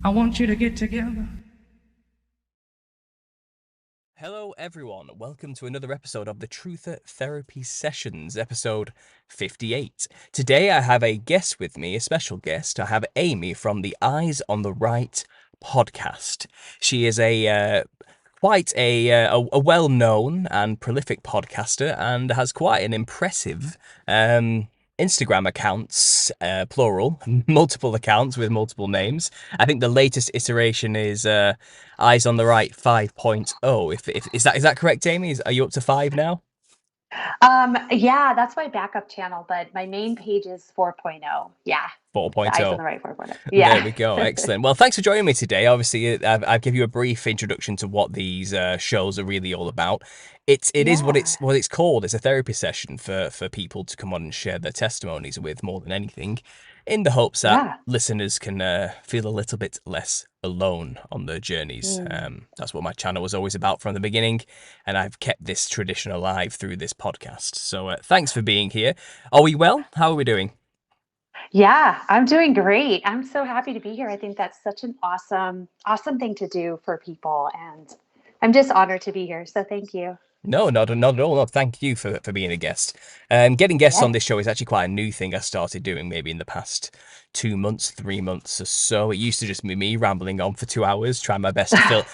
I want you to get together. Hello, everyone. Welcome to another episode of the Truther Therapy Sessions, episode 58. Today, I have a guest with me, a special guest. I have Amy from the Eyes on the Right podcast. She is quite a well-known and prolific podcaster and has quite an impressive Instagram accounts, plural, multiple accounts with multiple names. I think the latest iteration is Eyes on the Right 5.0. If is that correct, Amy? Are you up to 5 now? Yeah, that's my backup channel, but my main page is 4.0. Yeah, the eyes on 4.0. the right 4.0. There Yeah. we go. Excellent. Well, thanks for joining me today. Obviously, I've give you a brief introduction to what these shows are really all about. It is what Yeah. it's called. It's a therapy session for people to come on and share their testimonies with more than anything, in the hopes that Yeah. listeners can feel a little bit less alone on their journeys. Mm. That's what my channel was always about from the beginning, and I've kept this tradition alive through this podcast. So thanks for being here. Are we well? How are we doing? Yeah, I'm doing great. I'm so happy to be here. I think that's such an awesome thing to do for people. And I'm just honored to be here. So thank you. No, not at all. No, thank you for being a guest. Getting guests on Yes. this show is actually quite a new thing I started doing maybe in the past 2 months, 3 months or so. It used to just be me rambling on for 2 hours, trying my best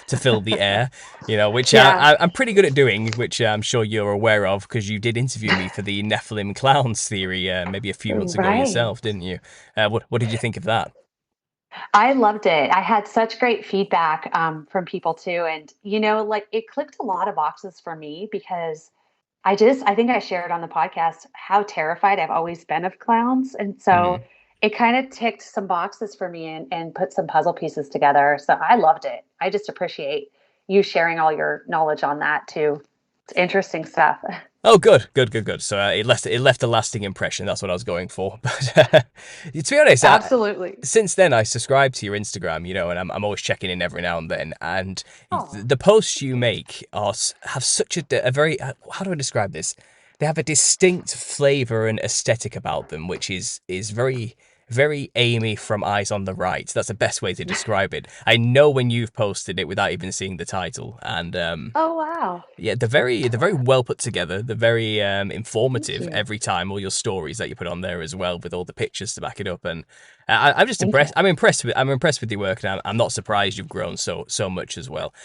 to fill the air, which Yeah. I'm pretty good at doing, which I'm sure you're aware of because you did interview me for the Nephilim clowns theory maybe a few months ago Right. yourself, didn't you? What did you think of that? I loved it. I had such great feedback from people too. And, like it clicked a lot of boxes for me because I think I shared on the podcast how terrified I've always been of clowns. And so Mm. it kind of ticked some boxes for me and put some puzzle pieces together. So I loved it. I just appreciate you sharing all your knowledge on that too. It's interesting stuff. Oh, good, good, good, good. So it left a lasting impression. That's what I was going for. But to be honest, Absolutely. since then I subscribe to your Instagram, and I'm always checking in every now and then. And Oh, the posts you make have such a very how do I describe this? They have a distinct flavor and aesthetic about them, which is very very Amy from Eyes on the Right. That's the best way to describe it. I know when you've posted it without even seeing the title, and oh wow. yeah, they're very well put together. They're very Thank informative you. every time. All your stories that you put on there as well, with all the pictures to back it up. And I'm just Thank you. impressed. I'm impressed with your work, and I'm not surprised you've grown so much as well.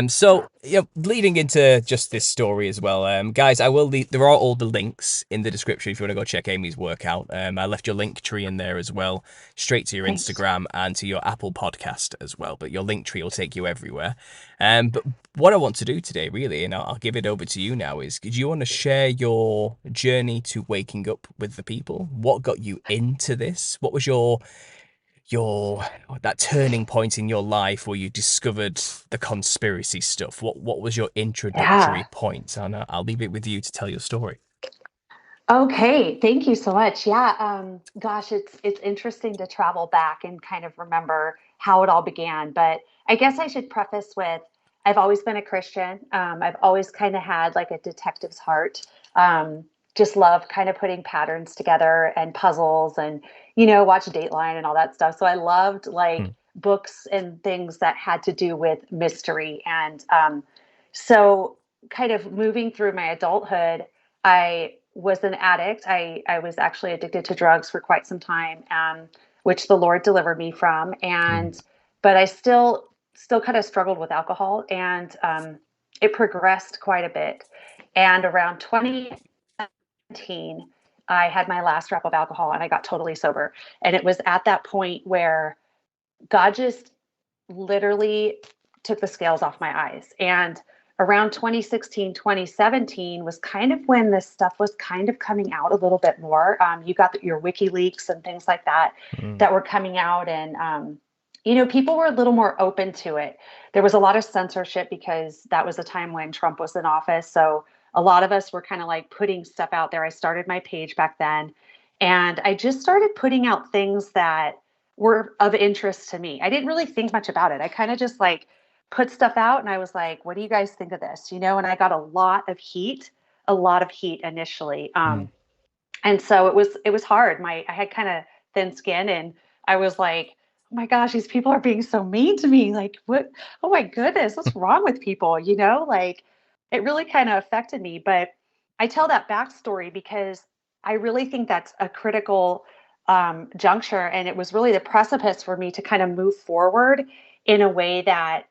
So leading into just this story as well, guys, I will. There are all the links in the description if you want to go check Amy's work out. I left your link tree in there as well, straight to your Thanks. Instagram and to your Apple podcast as well. But your link tree will take you everywhere. But what I want to do today, really, and I'll give it over to you now, is do you want to share your journey to waking up with the people? What got you into this? What was your that turning point in your life where you discovered the conspiracy stuff? What was your introductory Yeah. point? And I'll leave it with you to tell your story. Okay, thank you so much. Yeah, gosh, it's interesting to travel back and kind of remember how it all began. But I guess I should preface with I've always been a Christian. I've always kind of had like a detective's heart. Um, just love kind of putting patterns together and puzzles and watch Dateline and all that stuff. So I loved like Hmm. books and things that had to do with mystery. And so kind of moving through my adulthood, I was an addict. I was actually addicted to drugs for quite some time, which the Lord delivered me from. Hmm. But I still kind of struggled with alcohol, and it progressed quite a bit. And around 2017, I had my last drop of alcohol, and I got totally sober. And it was at that point where God just literally took the scales off my eyes. And around 2016, 2017 was kind of when this stuff was kind of coming out a little bit more. You got your WikiLeaks and things like that Hmm. that were coming out, and people were a little more open to it. There was a lot of censorship because that was a time when Trump was in office. So a lot of us were kind of like putting stuff out there. I started my page back then, and I just started putting out things that were of interest to me. I didn't really think much about it. I kind of just like put stuff out and I was like, what do you guys think of this? And I got a lot of heat initially. Hmm. And so it was hard. I had kind of thin skin and I was like, my gosh, these people are being so mean to me. Like, what? Oh my goodness, what's wrong with people? Like it really kind of affected me. But I tell that backstory because I really think that's a critical juncture. And it was really the precipice for me to kind of move forward in a way that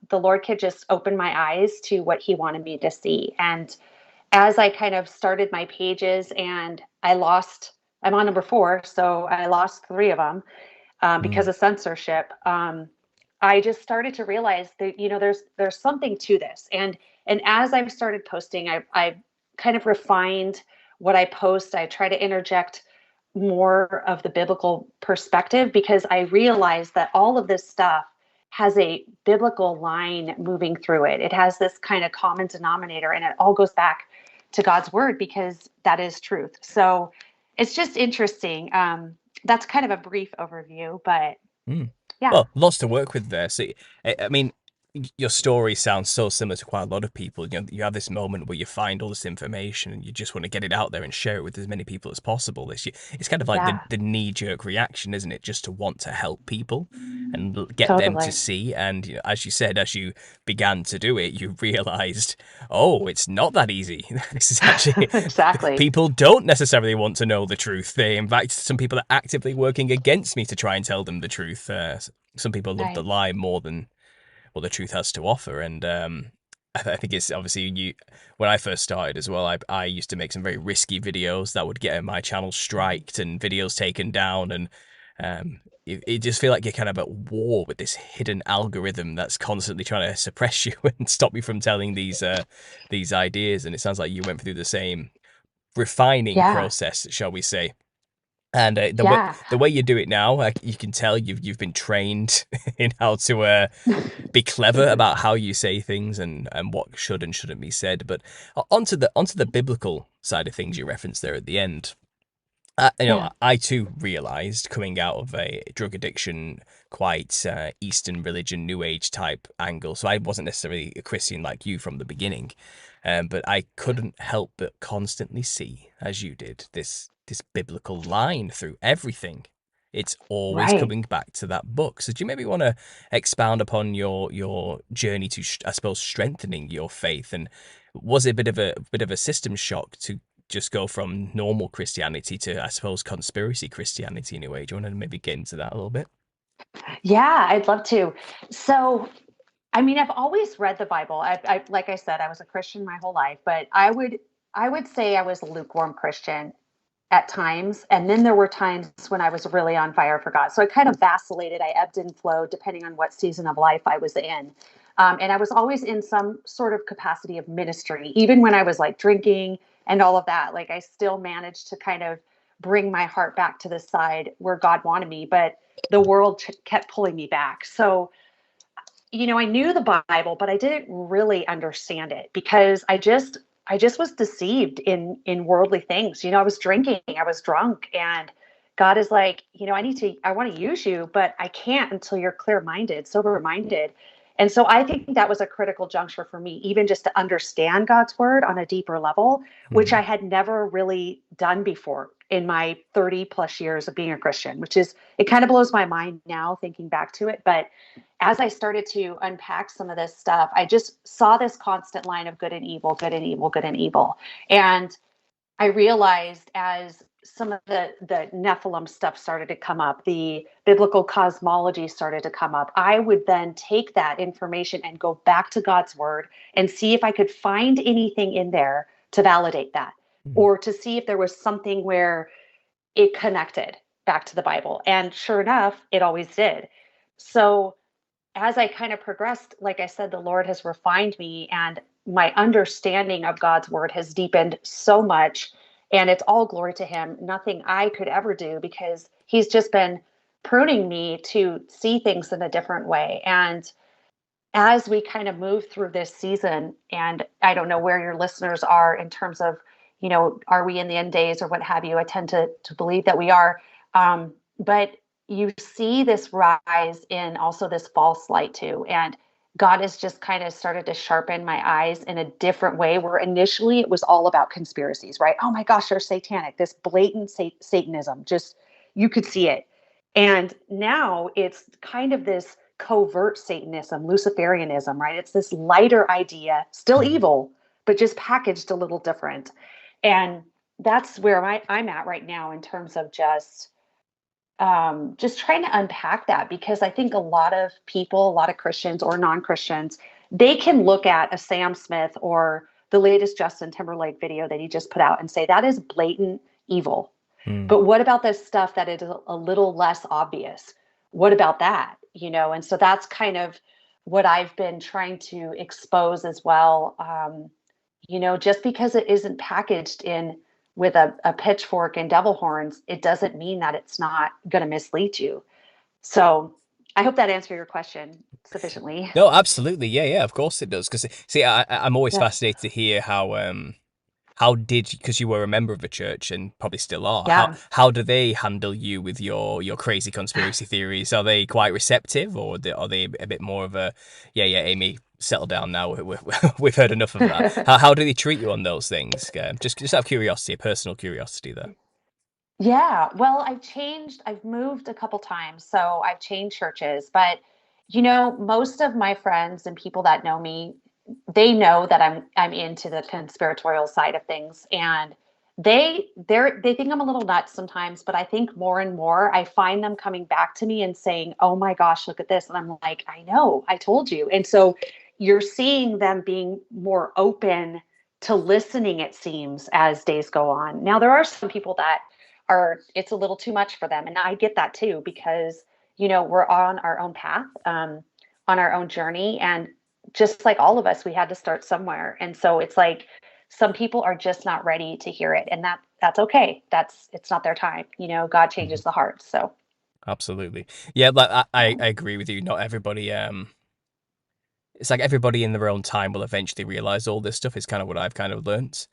the Lord could just open my eyes to what He wanted me to see. And as I kind of started my pages and I'm on number 4, so I lost 3 of them because Mm, of censorship. I just started to realize that there's something to this, and as I've started posting, I've kind of refined what I post. I try to interject more of the biblical perspective because I realize that all of this stuff has a biblical line moving through it. It has this kind of common denominator, and it all goes back to God's word because that is truth. So it's just interesting. That's kind of a brief overview, but mm. yeah, Well, lots to work with there. So, I mean, your story sounds so similar to quite a lot of people. You have this moment where you find all this information and you just want to get it out there and share it with as many people as possible. It's kind of like yeah, the knee-jerk reaction, isn't it? Just to want to help people and get them to totally. see. And as you said, as you began to do it, you realized, oh, it's not that easy. This is actually Exactly. people don't necessarily want to know the truth. In fact, some people are actively working against me to try and tell them the truth. Some people love the Right. lie more than what the truth has to offer. And I think it's obviously when I first started as well, I used to make some very risky videos that would get my channel striked and videos taken down. And it just feel like you're kind of at war with this hidden algorithm that's constantly trying to suppress you and stop you from telling these ideas. And it sounds like you went through the same refining Yeah. process, shall we say. And Yeah. the way you do it now, you can tell you've been trained in how to be clever about how you say things and what should and shouldn't be said. But onto the biblical side of things you referenced there at the end. Yeah. I too realized coming out of a drug addiction, quite Eastern religion, New Age type angle. So I wasn't necessarily a Christian like you from the beginning, but I couldn't help but constantly see, as you did, this biblical line through everything. It's always Right. coming back to that book. So do you maybe want to expound upon your journey to, I suppose, strengthening your faith? And was it bit of a system shock to just go from normal Christianity to, I suppose, conspiracy Christianity in a way? Do you want to maybe get into that a little bit? Yeah, I'd love to. So, I mean, I've always read the Bible. Like I said, I was a Christian my whole life, but I would say I was a lukewarm Christian at times. And then there were times when I was really on fire for God. So I kind of vacillated. I ebbed and flowed depending on what season of life I was in. And I was always in some sort of capacity of ministry, even when I was like drinking and all of that. Like I still managed to kind of bring my heart back to the side where God wanted me, but the world kept pulling me back. So, I knew the Bible, but I didn't really understand it because I just was deceived in worldly things. I was drinking, I was drunk, and God is like, I want to use you, but I can't until you're clear-minded, sober-minded. And so I think that was a critical juncture for me, even just to understand God's word on a deeper level, which I Mm, had never really done before in my 30 plus years of being a Christian, which is, it kind of blows my mind now thinking back to it. But as I started to unpack some of this stuff, I just saw this constant line of good and evil, good and evil, good and evil. And I realized as some of the Nephilim stuff started to come up, the biblical cosmology started to come up, I would then take that information and go back to God's word and see if I could find anything in there to validate that, mm, or to see if there was something where it connected back to the Bible. And sure enough, it always did. So as I kind of progressed, like I said, the Lord has refined me and my understanding of God's word has deepened so much. And it's all glory to Him. Nothing I could ever do because He's just been pruning me to see things in a different way. And as we kind of move through this season, and I don't know where your listeners are in terms of, are we in the end days or what have you? I tend to believe that we are. But you see this rise in also this false light too. And God has just kind of started to sharpen my eyes in a different way, where initially it was all about conspiracies, right? Oh my gosh, they're satanic, this blatant Satanism, just you could see it. And now it's kind of this covert Satanism, Luciferianism, right? It's this lighter idea, still Mm. evil, but just packaged a little different. And that's where I'm at right now in terms of just trying to unpack that, because I think a lot of people, a lot of Christians or non-Christians, they can look at a Sam Smith or the latest Justin Timberlake video that he just put out and say that is blatant evil. Mm. But what about this stuff that is a little less obvious? What about that? And so that's kind of what I've been trying to expose as well. Just because it isn't packaged in with a pitchfork and devil horns, it doesn't mean that it's not going to mislead you. So I hope that answered your question sufficiently. No, absolutely. Yeah, yeah, of course it does. Because see, I'm always Yeah. fascinated to hear how did, because you were a member of a church and probably still are, Yeah. how do they handle you with your crazy conspiracy theories? Are they quite receptive, or are they a bit more of a, yeah, yeah, Amy, settle down now, we've heard enough of that? How do they treat you on those things? Just out of curiosity, personal curiosity there. Yeah, well, I've moved a couple times, so I've changed churches, but most of my friends and people that know me, they know that I'm into the conspiratorial side of things, and they think I'm a little nuts sometimes, but I think more and more I find them coming back to me and saying, "Oh my gosh, look at this." And I'm like, "I know, I told you." And so you're seeing them being more open to listening, it seems, as days go on. Now there are some people that are it's a little too much for them, and I get that too, because we're on our own path, on our own journey, and just like all of us, we had to start somewhere. And so it's like some people are just not ready to hear it, and that's okay. It's not their time. God Mhm. changes the heart. So Absolutely. Yeah, like yeah. I agree with you. Not everybody it's like everybody in their own time will eventually realize all this stuff is kind of what I've kind of learnt.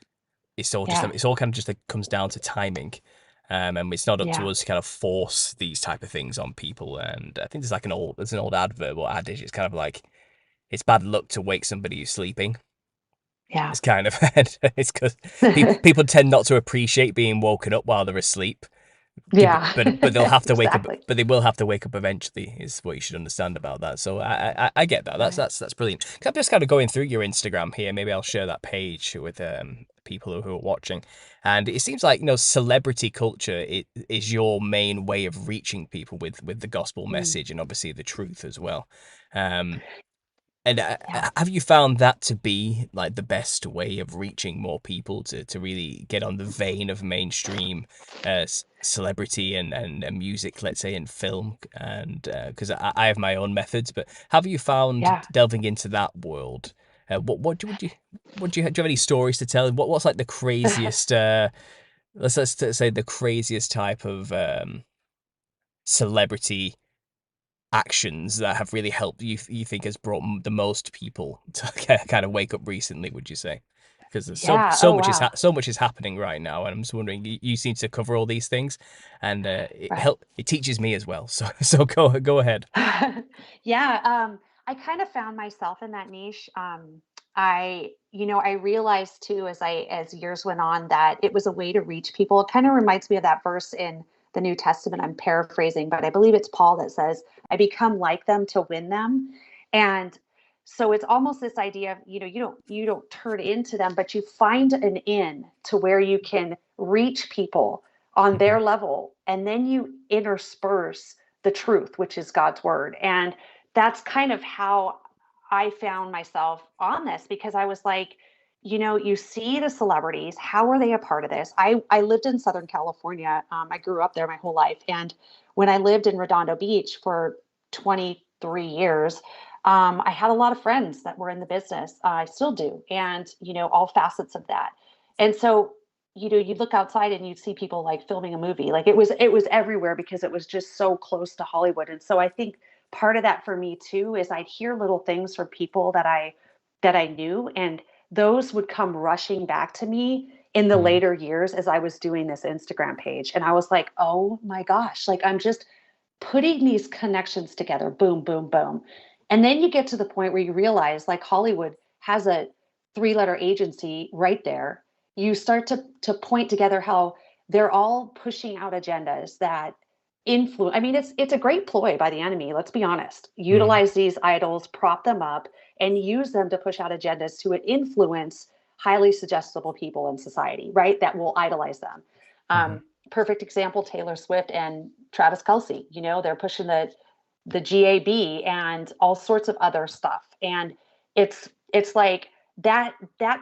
Yeah. It's all kind of just comes down to timing. And it's not up to Yeah. us to kind of force these type of things on people. And I think there's an old advert or adage. It's kind of like it's bad luck to wake somebody who's sleeping. Yeah. It's kind of it's because people tend not to appreciate being woken up while they're asleep. Yeah. But they'll have to wake up. Exactly. But they will have to wake up eventually. Is what you should understand about that. So I get that. Right. That's brilliant. 'Cause I'm just kind of going through your Instagram here. Maybe I'll share that page with people who are watching. And it seems like celebrity culture is your main way of reaching people with the gospel Mm. message and obviously the truth as well. Um, and Yeah. have you found that to be like the best way of reaching more people to really get on the vein of mainstream celebrity and music, let's say, and film? And because I have my own methods, but have you found Yeah. delving into that world? What do would you do you have any stories to tell? What's like the craziest? Let's say the craziest type of celebrity actions that have really helped you think has brought the most people to kind of wake up recently, would you say? Because there's Yeah. Oh wow. so much is happening right now, and I'm just wondering, you seem to cover all these things, and Right. it teaches me as well. So so go ahead. Yeah, I kind of found myself in that niche. I realized too, as years went on, that it was a way to reach people. It kind of reminds me of that verse in the New Testament. I'm paraphrasing, but I believe it's Paul that says, "I become like them to win them." And so it's almost this idea of, you don't turn into them, but you find an in to where you can reach people on Mhm. their level, and then you intersperse the truth, which is God's word. And that's kind of how I found myself on this, because I was like, you see the celebrities, how are they a part of this? I lived in Southern California. I grew up there my whole life. And when I lived in Redondo Beach for 23 years, I had a lot of friends that were in the business. I still do. And, all facets of that. And so you look outside and you see people like filming a movie. Like it was everywhere, because it was just so close to Hollywood. And so I think part of that for me too is I'd hear little things from people that I knew, and those would come rushing back to me in the Mm. later years as I was doing this Instagram page. And I was like, "Oh my gosh, like I'm just putting these connections together, boom, boom, boom." And then you get to the point where you realize, like, Hollywood has a three-letter agency right there. You start to point together how they're all pushing out agendas that influence. I mean, it's a great ploy by the enemy, let's be honest. Mm, Utilize these idols, prop them up, and use them to push out agendas to influence highly suggestible people in society, right? That will idolize them. hmm Perfect example, Taylor Swift and Travis Kelsey. You know, they're pushing the GAB and all sorts of other stuff. And it's like that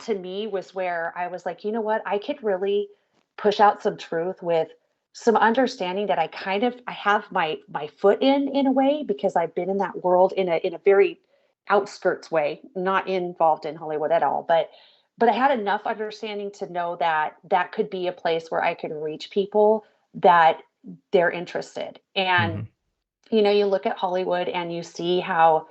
to me was where I was like, you know what, I could really push out some truth with some understanding that I have my foot in a way, because I've been in that world in a very outskirts way, not involved in Hollywood at all, but I had enough understanding to know that that could be a place where I could reach people that they're interested. And hmm you know, you look at Hollywood and you see how,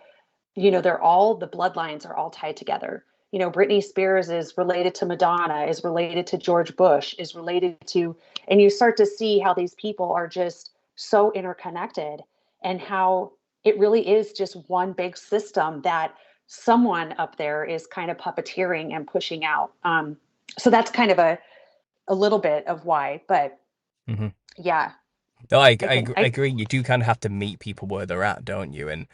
you know, they're all, the bloodlines are all tied together. You know, Britney Spears is related to Madonna, is related to George Bush, is related to, and you start to see how these people are just so interconnected, and how it really is just one big system that someone up there is kind of puppeteering and pushing out. So that's kind of a little bit of why, but hmm yeah, No, I I, agree. You do kind of have to meet people where they're at, don't you? And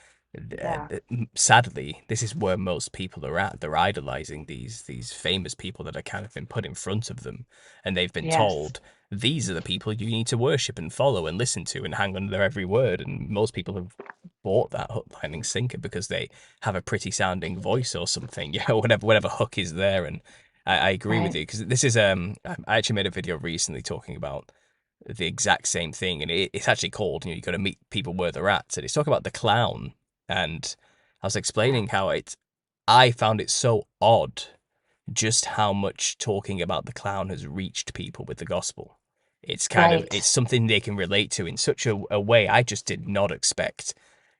yeah, sadly, this is where most people are at. They're idolizing these famous people that are kind of been put in front of them, and they've been yes, told these are the people you need to worship and follow and listen to and hang on to their every word. And most people have bought that hook, line, and sinker because they have a pretty sounding voice or something, whatever hook is there. And I agree with right, you because this is I actually made a video recently talking about the exact same thing, and it's actually called, you got to meet people where they're at. And it's talking about the clown, and I was yeah, explaining how I found it so odd just how much talking about the clown has reached people with the gospel. It's kind of right. it's something they can relate to in such a way I just did not expect,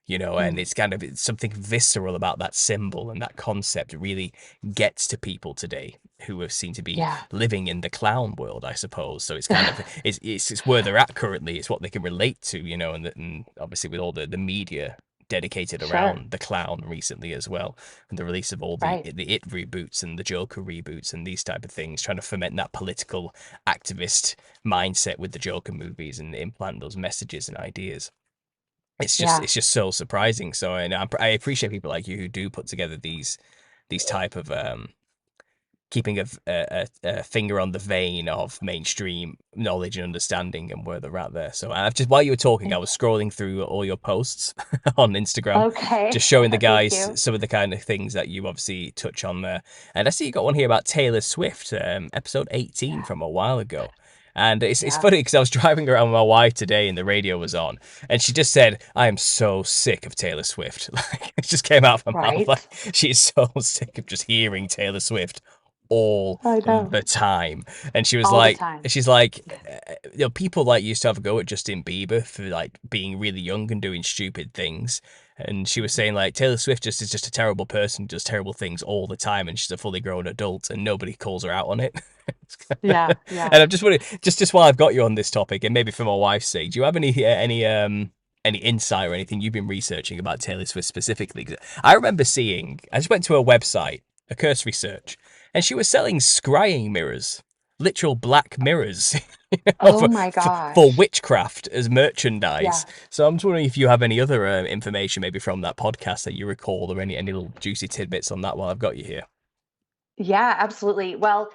and Mm, it's something visceral about that symbol, and that concept really gets to people today who have seem to be yeah. living in the clown world, I suppose. So it's kind of it's where they're at currently. It's what they can relate to, and obviously with all the media dedicated Sure. around the clown recently as well, and the release of all the Right. the It reboots and the Joker reboots and these type of things, trying to foment that political activist mindset with the Joker movies and implant those messages and ideas. Yeah. It's just so surprising. So, and I appreciate people like you who do put together these type of keeping a finger on the vein of mainstream knowledge and understanding and where they're at there. So I've just, while you were talking, I was scrolling through all your posts on Instagram, Okay. just showing the Thank guys you. some of the kind of things that you obviously touch on there. And I see you got one here about Taylor Swift, episode 18 Yeah. from a while ago. And it's Yeah. funny because I was driving around with my wife today and the radio was on, and she just said, "I am so sick of Taylor Swift." Like it just came out of her mouth. Like Right. she is so sick of just hearing Taylor Swift all I know. the time. And All the time. she's like, people like used to have a go at Justin Bieber for like being really young and doing stupid things. And she was Mhm. saying like Taylor Swift just is just a terrible person, does terrible things all the time, and she's a fully grown adult, and nobody calls her out on it. Yeah. And Yeah. I'm just wondering, just while I've got you on this topic, and maybe for my wife's sake, do you have any insight or anything you've been researching about Taylor Swift specifically? 'Cause I remember seeing, I just went to a website, a cursory search, and she was selling scrying mirrors, literal black mirrors, Oh for, my for gosh. witchcraft as merchandise. Yeah. So I'm just wondering if you have any other information, maybe from that podcast that you recall, or any little juicy tidbits on that while I've got you here. Yeah, absolutely. Well,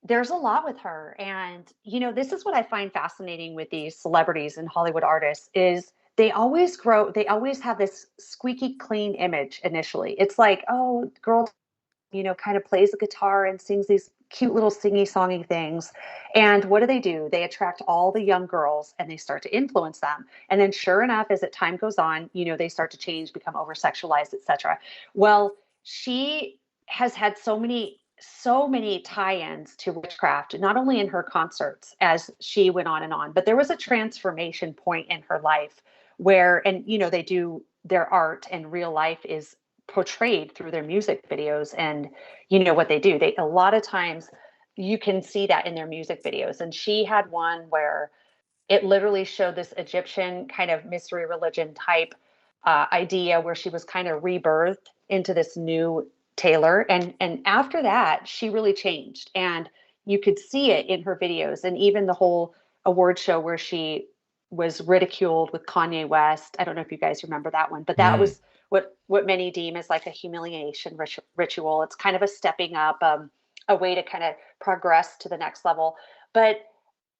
there's a lot with her. And, you know, this is what I find fascinating with these celebrities and Hollywood artists is they always have this squeaky clean image initially. It's like, oh, girl, you know, kind of plays the guitar and sings these cute little singy songy things. And what do? They attract all the young girls and they start to influence them. And then sure enough, as it time goes on, you know, they start to change, become over sexualized, etc. Well, she has had so many tie-ins to witchcraft, not only in her concerts as she went on, but there was a transformation point in her life where, and you know, they do their art and real life is portrayed through their music videos. And you know what they do, they a lot of times you can see that in their music videos. And she had one where it literally showed this Egyptian kind of mystery religion type idea where she was kind of rebirthed into this new Taylor. And after that, she really changed, and you could see it in her videos, and even the whole award show where she was ridiculed with Kanye West. I don't know if you guys remember that one, but that Mm. was what many deem as like a humiliation ritual. It's kind of a stepping up, a way to kind of progress to the next level. But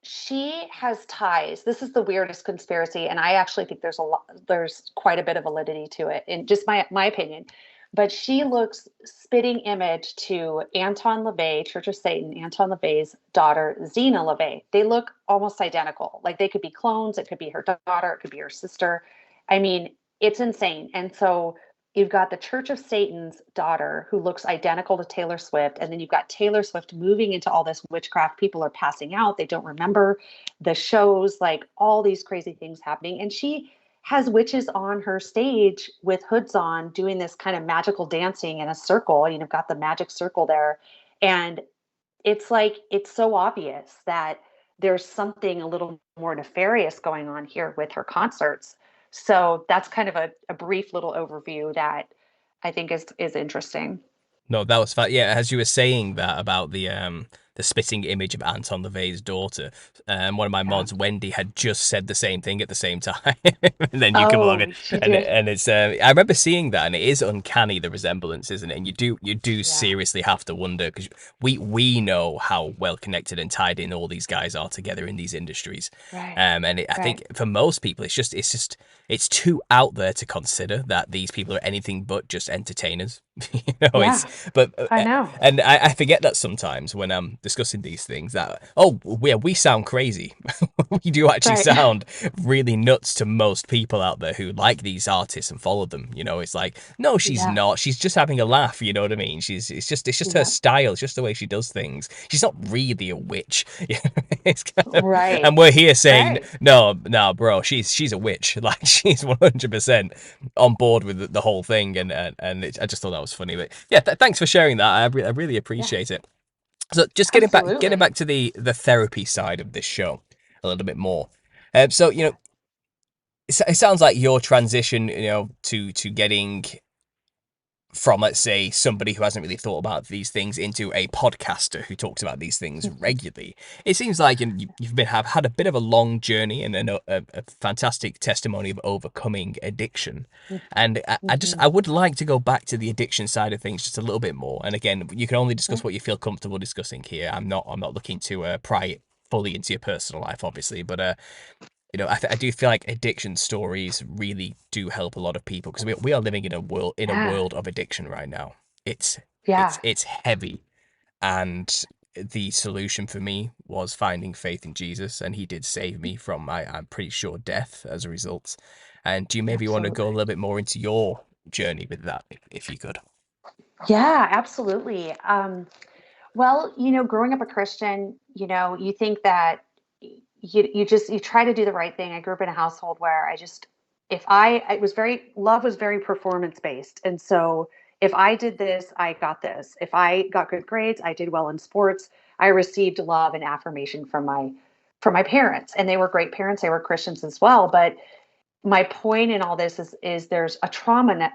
she has ties. This is the weirdest conspiracy, and I actually think there's quite a bit of validity to it, in just my opinion. But she looks spitting image to Anton LaVey, Church of Satan, Anton LaVey's daughter, Zena LaVey. They look almost identical. Like they could be clones. It could be her daughter. It could be her sister. I mean, it's insane. And so you've got the Church of Satan's daughter who looks identical to Taylor Swift. And then you've got Taylor Swift moving into all this witchcraft. People are passing out. They don't remember the shows, like all these crazy things happening. And she has witches on her stage with hoods on doing this kind of magical dancing in a circle. You've got the magic circle there. And it's like, it's so obvious that there's something a little more nefarious going on here with her concerts. So that's kind of a brief little overview that I think is interesting. No, that was fact. Yeah, as you were saying that about the spitting image of Anton LaVey's daughter, one of my Yeah. mods, Wendy, had just said the same thing at the same time, and then you come along Oh, she and did. and it's I remember seeing that, and it is uncanny, the resemblance, isn't it? And you do Yeah. seriously have to wonder, because we know how well connected and tied in all these guys are together in these industries, Right. I Right. think for most people it's too out there to consider that these people are anything but just entertainers. It's Yeah. but I know. and I forget that sometimes when I'm discussing these things, that we sound crazy. We do actually Right. sound really nuts to most people out there who like these artists and follow them. It's like, no, she's Yeah. not. She's just having a laugh. You know what I mean? It's just her Yeah. style. It's just the way she does things. She's not really a witch. It's kind of, and Right. we're here saying, Right. no, no, bro, she's a witch. Like, she's 100% on board with the whole thing, and I just thought that was funny. But yeah, thanks for sharing that. I really Yeah. appreciate it. So just getting Absolutely. back to the therapy side of this show a little bit more. So Yeah. it sounds like your transition, to getting from, let's say, somebody who hasn't really thought about these things into a podcaster who talks about these things Mhm. regularly. It seems like you've have had a bit of a long journey, and a fantastic testimony of overcoming addiction. And Mhm. I would like to go back to the addiction side of things just a little bit more. And again, you can only discuss Sure. what you feel comfortable discussing here. I'm not looking to pry it fully into your personal life, obviously, but I do feel like addiction stories really do help a lot of people, because we are living in a Yeah. world of addiction right now. It's Yeah. it's heavy, and the solution for me was finding faith in Jesus, and he did save me from I'm pretty sure death as a result. And do you maybe want to go a Absolutely. little bit more into your journey with that, if you could? Yeah, absolutely. Well, growing up a Christian, you think that you try to do the right thing. I grew up in a household where I just if I it was very love was very performance based. And so if I did this, I got this. If I got good grades, I did well in sports, I received love and affirmation from my parents. And they were great parents. They were Christians as well, but my point in all this is there's a trauma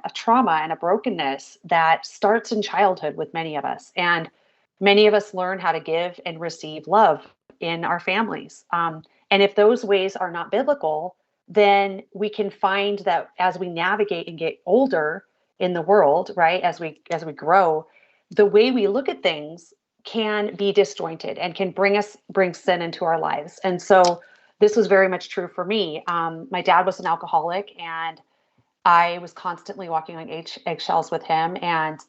and a brokenness that starts in childhood with many of us, and many of us learn how to give and receive love in our families, and if those ways are not biblical, then we can find that as we navigate and get older in the world, right, as we grow, the way we look at things can be disjointed and can bring sin into our lives. And so this was very much true for me. My dad was an alcoholic, and I was constantly walking on eggshells with him. And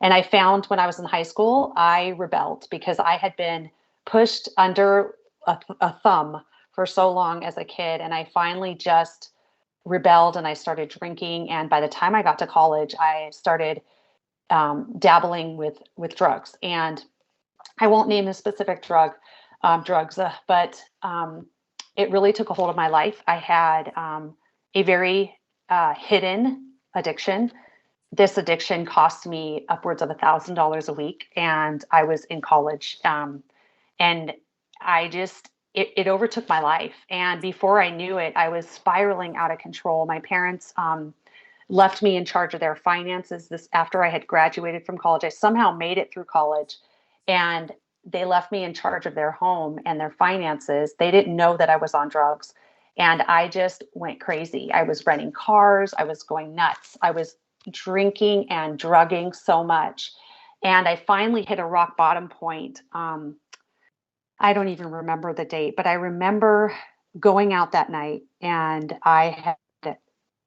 I found when I was in high school, I rebelled because I had been pushed under a thumb for so long as a kid, and I finally just rebelled and I started drinking. And by the time I got to college, I started dabbling with drugs. And I won't name the specific drugs, but it really took a hold of my life. I had a very hidden addiction. This addiction cost me upwards of $1,000 a week, and I was in college. And it overtook my life. And before I knew it, I was spiraling out of control. My parents left me in charge of their finances. This after I had graduated from college. I somehow made it through college, and they left me in charge of their home and their finances. They didn't know that I was on drugs. And I just went crazy. I was renting cars. I was going nuts. I was drinking and drugging so much. And I finally hit a rock bottom point. I don't even remember the date, but I remember going out that night and I had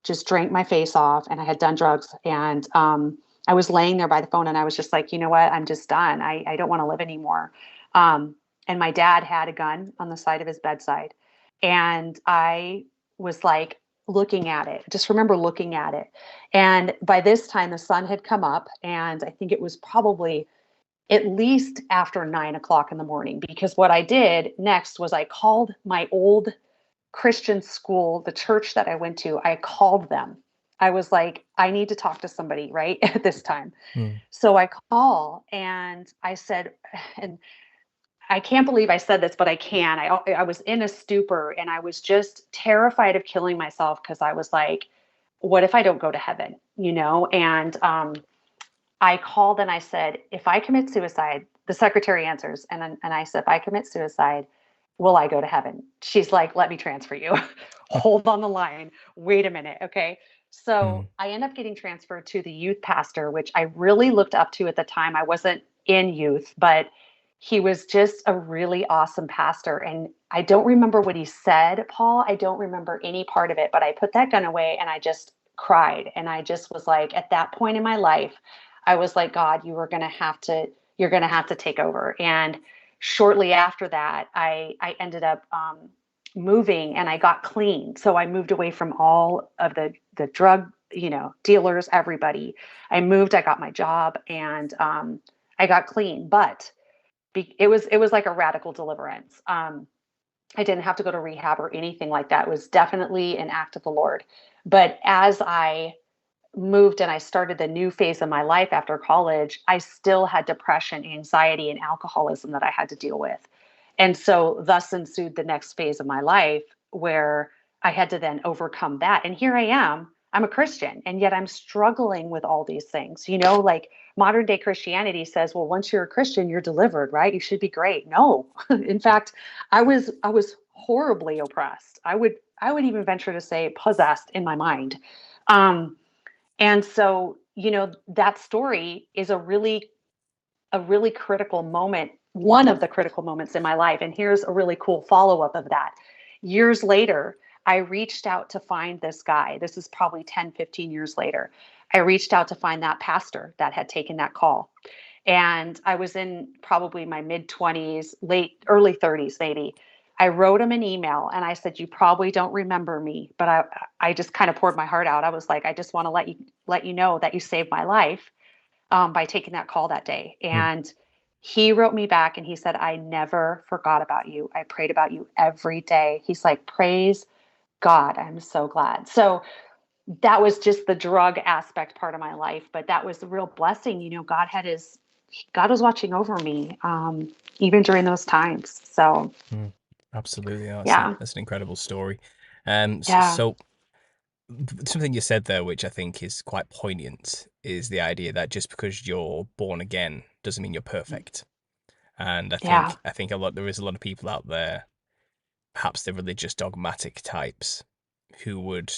just drank my face off and I had done drugs. And I was laying there by the phone and I was just like, you know what? I'm just done. I don't want to live anymore. And my dad had a gun on the side of his bedside. And I was like looking at it, just remember looking at it. And by this time, the sun had come up. And I think it was probably at least after 9 o'clock in the morning, because what I did next was I called my old Christian school, the church that I went to, I called them. I was like, I need to talk to somebody right at this time. Hmm. So I call and I said, and I can't believe I said this, but I can. I was in a stupor and I was just terrified of killing myself because I was like, what if I don't go to heaven? And I called and I said, if I commit suicide, the secretary answers. And I said, if I commit suicide, will I go to heaven? She's like, let me transfer you. Hold on the line. Wait a minute. Okay. Hmm. So I end up getting transferred to the youth pastor, which I really looked up to at the time. I wasn't in youth, but he was just a really awesome pastor. And I don't remember what he said, Paul. I don't remember any part of it, but I put that gun away and I just cried. And I just was like, at that point in my life, I was like, God, you're going to have to take over. And shortly after that, I ended up moving and I got clean. So I moved away from all of the drug, dealers, everybody. I moved, I got my job, and I got clean. But it was like a radical deliverance. I didn't have to go to rehab or anything like that. It was definitely an act of the Lord. But as I moved and I started the new phase of my life after college, I still had depression, anxiety, and alcoholism that I had to deal with. And so, thus ensued the next phase of my life where I had to then overcome that. And here I am. I'm a Christian, and yet I'm struggling with all these things. Like modern day Christianity says, well, once you're a Christian, you're delivered, right? You should be great. No, in fact, I was horribly oppressed. I would even venture to say possessed in my mind. Um, and so, that story is a really critical moment, one of the critical moments in my life. And here's a really cool follow-up of that. Years later, I reached out to find this guy. This is probably 10, 15 years later. I reached out to find that pastor that had taken that call. And I was in probably my mid 20s, early 30s, maybe. I wrote him an email and I said, you probably don't remember me, but I just kind of poured my heart out. I was like, I just want to let you know that you saved my life by taking that call that day. Hmm. And he wrote me back and he said, I never forgot about you. I prayed about you every day. He's like, praise God. I'm so glad. So that was just the drug aspect part of my life, but that was the real blessing. God was watching over me, even during those times. So Hmm. Absolutely. Oh, yeah, that's an incredible story. yeah, So something you said there, which I think is quite poignant, is the idea that just because you're born again doesn't mean you're perfect. And yeah, there is a lot of people out there, perhaps the religious dogmatic types, who would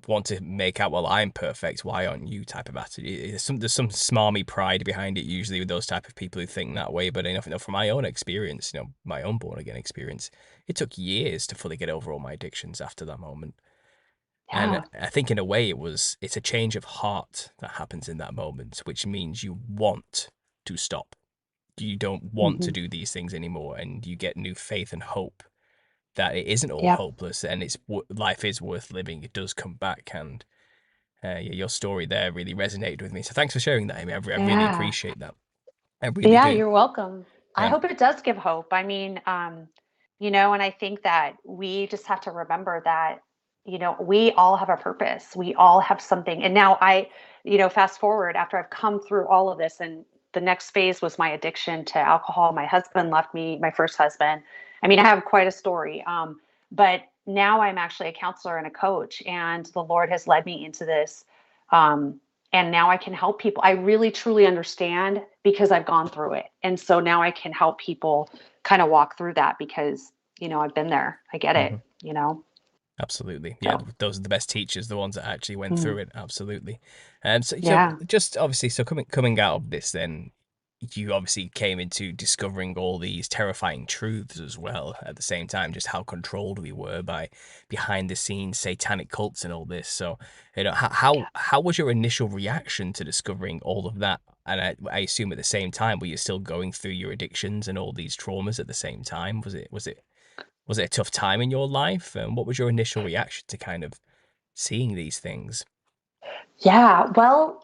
want to make out, well, I'm perfect, why aren't you, type of attitude. There's some smarmy pride behind it usually with those type of people who think that way. But from my own experience, my own born again experience, it took years to fully get over all my addictions after that moment. And yeah. I think in a way it's a change of heart that happens in that moment, which means you want to stop. You don't want to Hmm. do these things anymore, and you get new faith and hope that it isn't all Yep. hopeless, and life is worth living. It does come back. And yeah, your story there really resonated with me. So thanks for sharing that, Amy. I really Yeah. appreciate that. I really Yeah, do. you're welcome. I Um, hope it does give hope. I mean, and I think that we just have to remember that, we all have a purpose. We all have something. And now fast forward after I've come through all of this, and the next phase was my addiction to alcohol. My husband left me, my first husband. I mean, I have quite a story. But now I'm actually a counselor and a coach, and the Lord has led me into this. Um, and now I can help people. I really truly understand because I've gone through it. And so now I can help people kind of walk through that because, I've been there. I get Hmm. it, you know. Absolutely. Yeah, So, those are the best teachers, the ones that actually went mm, through it. Absolutely. So yeah. just obviously, so coming out of this, then you obviously came into discovering all these terrifying truths as well at the same time, just how controlled we were by behind the scenes satanic cults and all this. So, how was your initial reaction to discovering all of that? And I assume at the same time, were you still going through your addictions and all these traumas at the same time? Was it a tough time in your life? And what was your initial reaction to kind of seeing these things? Yeah. Well,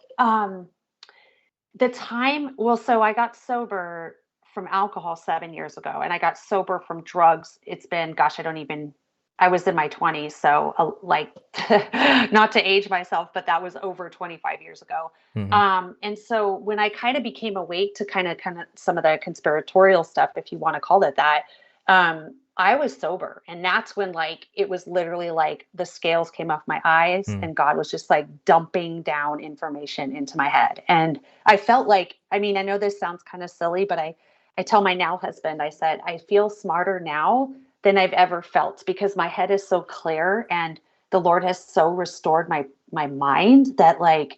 so I got sober from alcohol 7 years ago, and I got sober from drugs. It's been, gosh, I was in my 20s. So, like, not to age myself, but that was over 25 years ago. Hmm. And so when I kind of became awake to kind of some of the conspiratorial stuff, if you want to call it that, I was sober. And that's when, like, it was literally like the scales came off my eyes Mm. and God was just like dumping down information into my head. And I felt like, I mean, I know this sounds kind of silly, but I tell my now husband, I said, I feel smarter now than I've ever felt because my head is so clear and the Lord has so restored my mind that, like,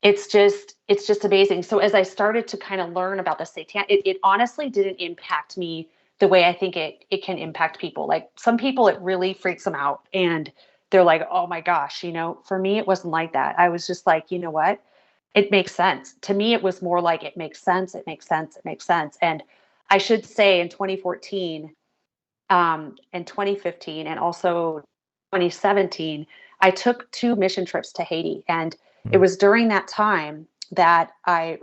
it's just amazing. So as I started to kind of learn about the satan, it honestly didn't impact me the way I think it can impact people. Like, some people, it really freaks them out and they're like, oh my gosh, for me, it wasn't like that. I was just like, you know what? It makes sense. To me, it was more like, it makes sense, it makes sense, it makes sense. And I should say in 2014, and 2015, and also 2017, I took two mission trips to Haiti. And it Mm. was during that time that I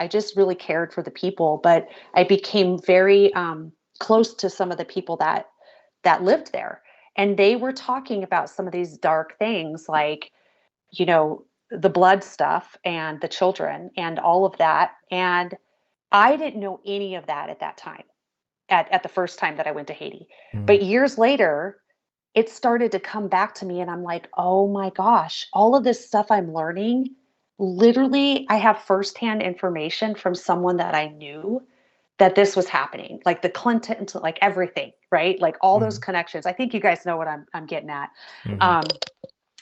just really cared for the people, but I became very close to some of the people that lived there. And they were talking about some of these dark things, like, you know, the blood stuff and the children and all of that. And I didn't know any of that at that time, at the first time that I went to Haiti. Mm. But years later, it started to come back to me and I'm like, "Oh my gosh, all of this stuff I'm learning, literally I have firsthand information from someone that I knew that this was happening." Like the Clintons, like everything, right? Like all those Mm. connections. I think you guys know what I'm getting at. Hmm. Um,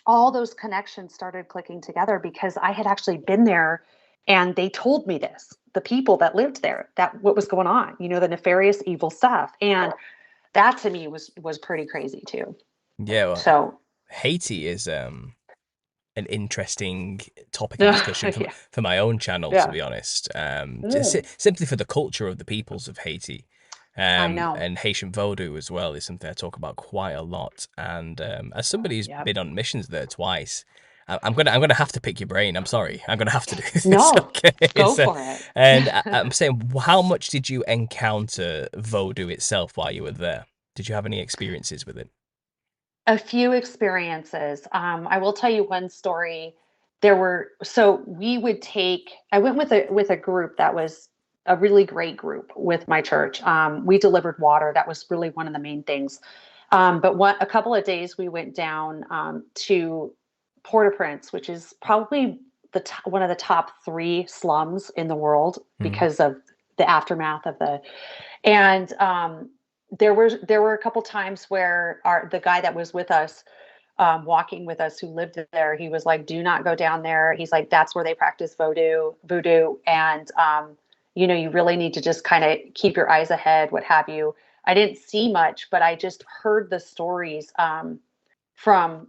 all those connections started clicking together because I had actually been there and they told me this, the people that lived there, that what was going on, the nefarious evil stuff. And that to me was pretty crazy too. Yeah, well, So Haiti is an interesting topic of discussion yeah. for my own channel, to Yeah. be honest. Just Mm, simply for the culture of the peoples of Haiti. I know. And Haitian Vodou as well is something I talk about quite a lot. And as somebody who's Yep. been on missions there twice, I'm gonna have to pick your brain. I'm sorry, I'm gonna have to do this. No, Okay, go so for it. and I'm saying, how much did you encounter Vodou itself while you were there? Did you have any experiences with it? A few experiences. I will tell you one story. So we would I went with a group that was a really great group with my church. We delivered water. That was really one of the main things. But a couple of days we went down to Port-au-Prince, which is probably one of the top three slums in the world Mm. because of the aftermath of and there were a couple times where the guy that was with us, walking with us, who lived there, he was like, "Do not go down there." He's like, "That's where they practice voodoo, and you really need to just kind of keep your eyes ahead, what have you." I didn't see much, but I just heard the stories from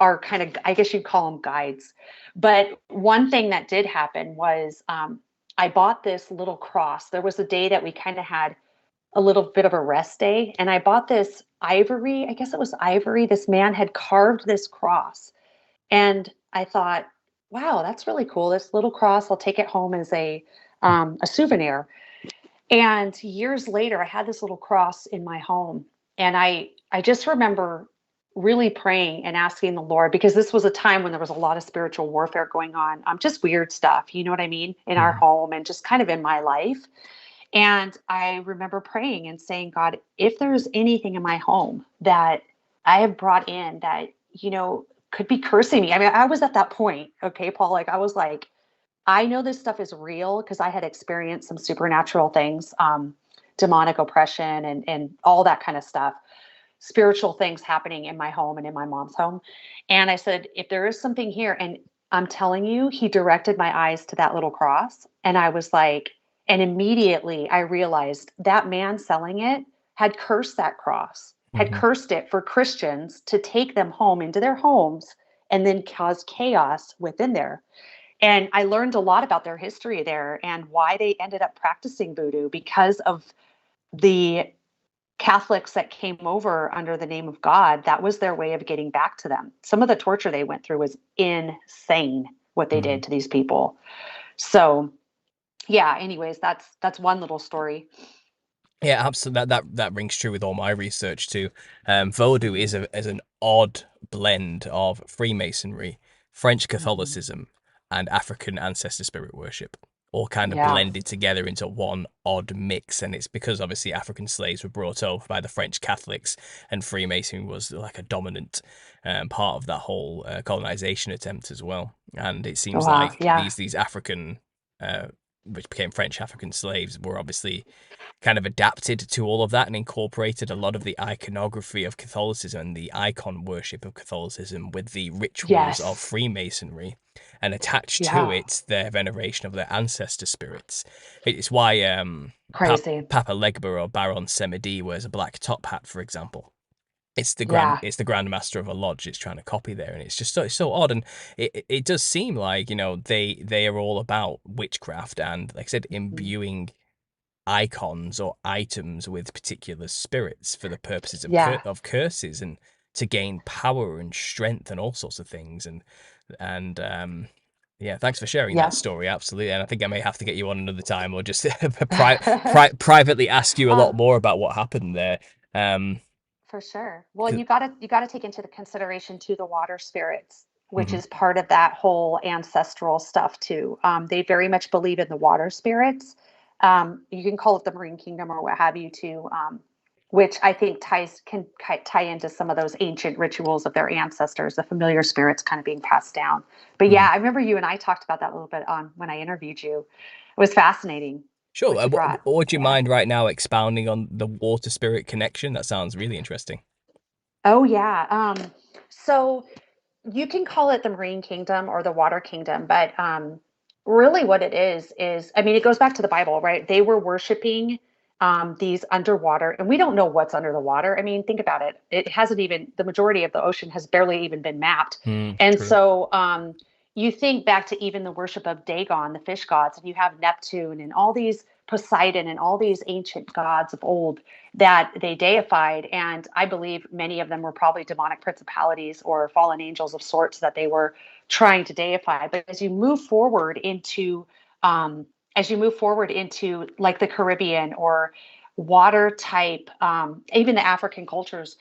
our kind of, I guess you'd call them guides. But one thing that did happen was I bought this little cross. There was a day that we kind of had a little bit of a rest day. And I bought this ivory, I guess it was ivory. This man had carved this cross. And I thought, wow, that's really cool. This little cross, I'll take it home as a souvenir. And years later, I had this little cross in my home. And I just remember really praying and asking the Lord, because this was a time when there was a lot of spiritual warfare going on, just weird stuff, you know what I mean, in our Mm. home and just kind of in my life. And I remember praying and saying, God, if there's anything in my home that I have brought in that, could be cursing me. I mean, I was at that point, okay, Paul, like I was like, I know this stuff is real because I had experienced some supernatural things demonic oppression and all that kind of stuff, spiritual things happening in my home and in my mom's home. And I said, if there is something here, and I'm telling you, he directed my eyes to that little cross. And I was like, and immediately I realized that man selling it had cursed that cross, had Hmm. cursed it for Christians to take them home into their homes and then cause chaos within there. And I learned a lot about their history there and why they ended up practicing voodoo because of the Catholics that came over under the name of God. That was their way of getting back to them. Some of the torture they went through was insane what they Hmm. did to these people. So, yeah, anyways, that's one little story. Yeah, absolutely. That rings true with all my research too. Vodou Mhm. is an odd blend of Freemasonry, French Mhm. Catholicism, and African ancestor spirit worship, all kind of Yeah. blended together into one odd mix. And it's because obviously African slaves were brought over by the French Catholics, and Freemasonry was like a dominant part of that whole colonization attempt as well. And it seems Wow. like Yeah. these African, which became French African slaves, were obviously kind of adapted to all of that and incorporated a lot of the iconography of Catholicism and the icon worship of Catholicism with the rituals of Yes. Freemasonry and attached to Yeah. it their veneration of their ancestor spirits. It's why Crazy. Papa Legba or Baron Samedi wears a black top hat, for example. Yeah. It's the Grand Master of a lodge it's trying to copy there, and it's just it's so odd, and it does seem like they are all about witchcraft and, like I said, Mhm. imbuing icons or items with particular spirits for the purposes of Yeah. curses and to gain power and strength and all sorts of things. And yeah, thanks for sharing that Yeah. story. Absolutely, and I think I may have to get you on another time or just privately ask you a lot um, more about what happened there. Um, For sure. Well, and 'cause- you gotta take into the consideration too the water spirits, which Mhm. is part of that whole ancestral stuff too. They very much believe in the water spirits. You can call it the marine kingdom or what have you too, which I think tie into some of those ancient rituals of their ancestors, the familiar spirits kind of being passed down. But yeah, Mhm. I remember you and I talked about that a little bit on when I interviewed you. It was fascinating Sure. what you brought. Would you Yeah. mind right now expounding on the water spirit connection? That sounds really interesting. Oh yeah. So you can call it the marine kingdom or the water kingdom, but really what it is, I mean, it goes back to the Bible, right? They were worshiping these underwater, and we don't know what's under the water. I mean, think about it. It hasn't even, the majority of the ocean has barely even been mapped. And True. so you think back to even the worship of Dagon, the fish gods, and you have Neptune and all these Poseidon and all these ancient gods of old that they deified. And I believe many of them were probably demonic principalities or fallen angels of sorts that they were trying to deify. But um, as you move forward into like the Caribbean or water type, even the African cultures,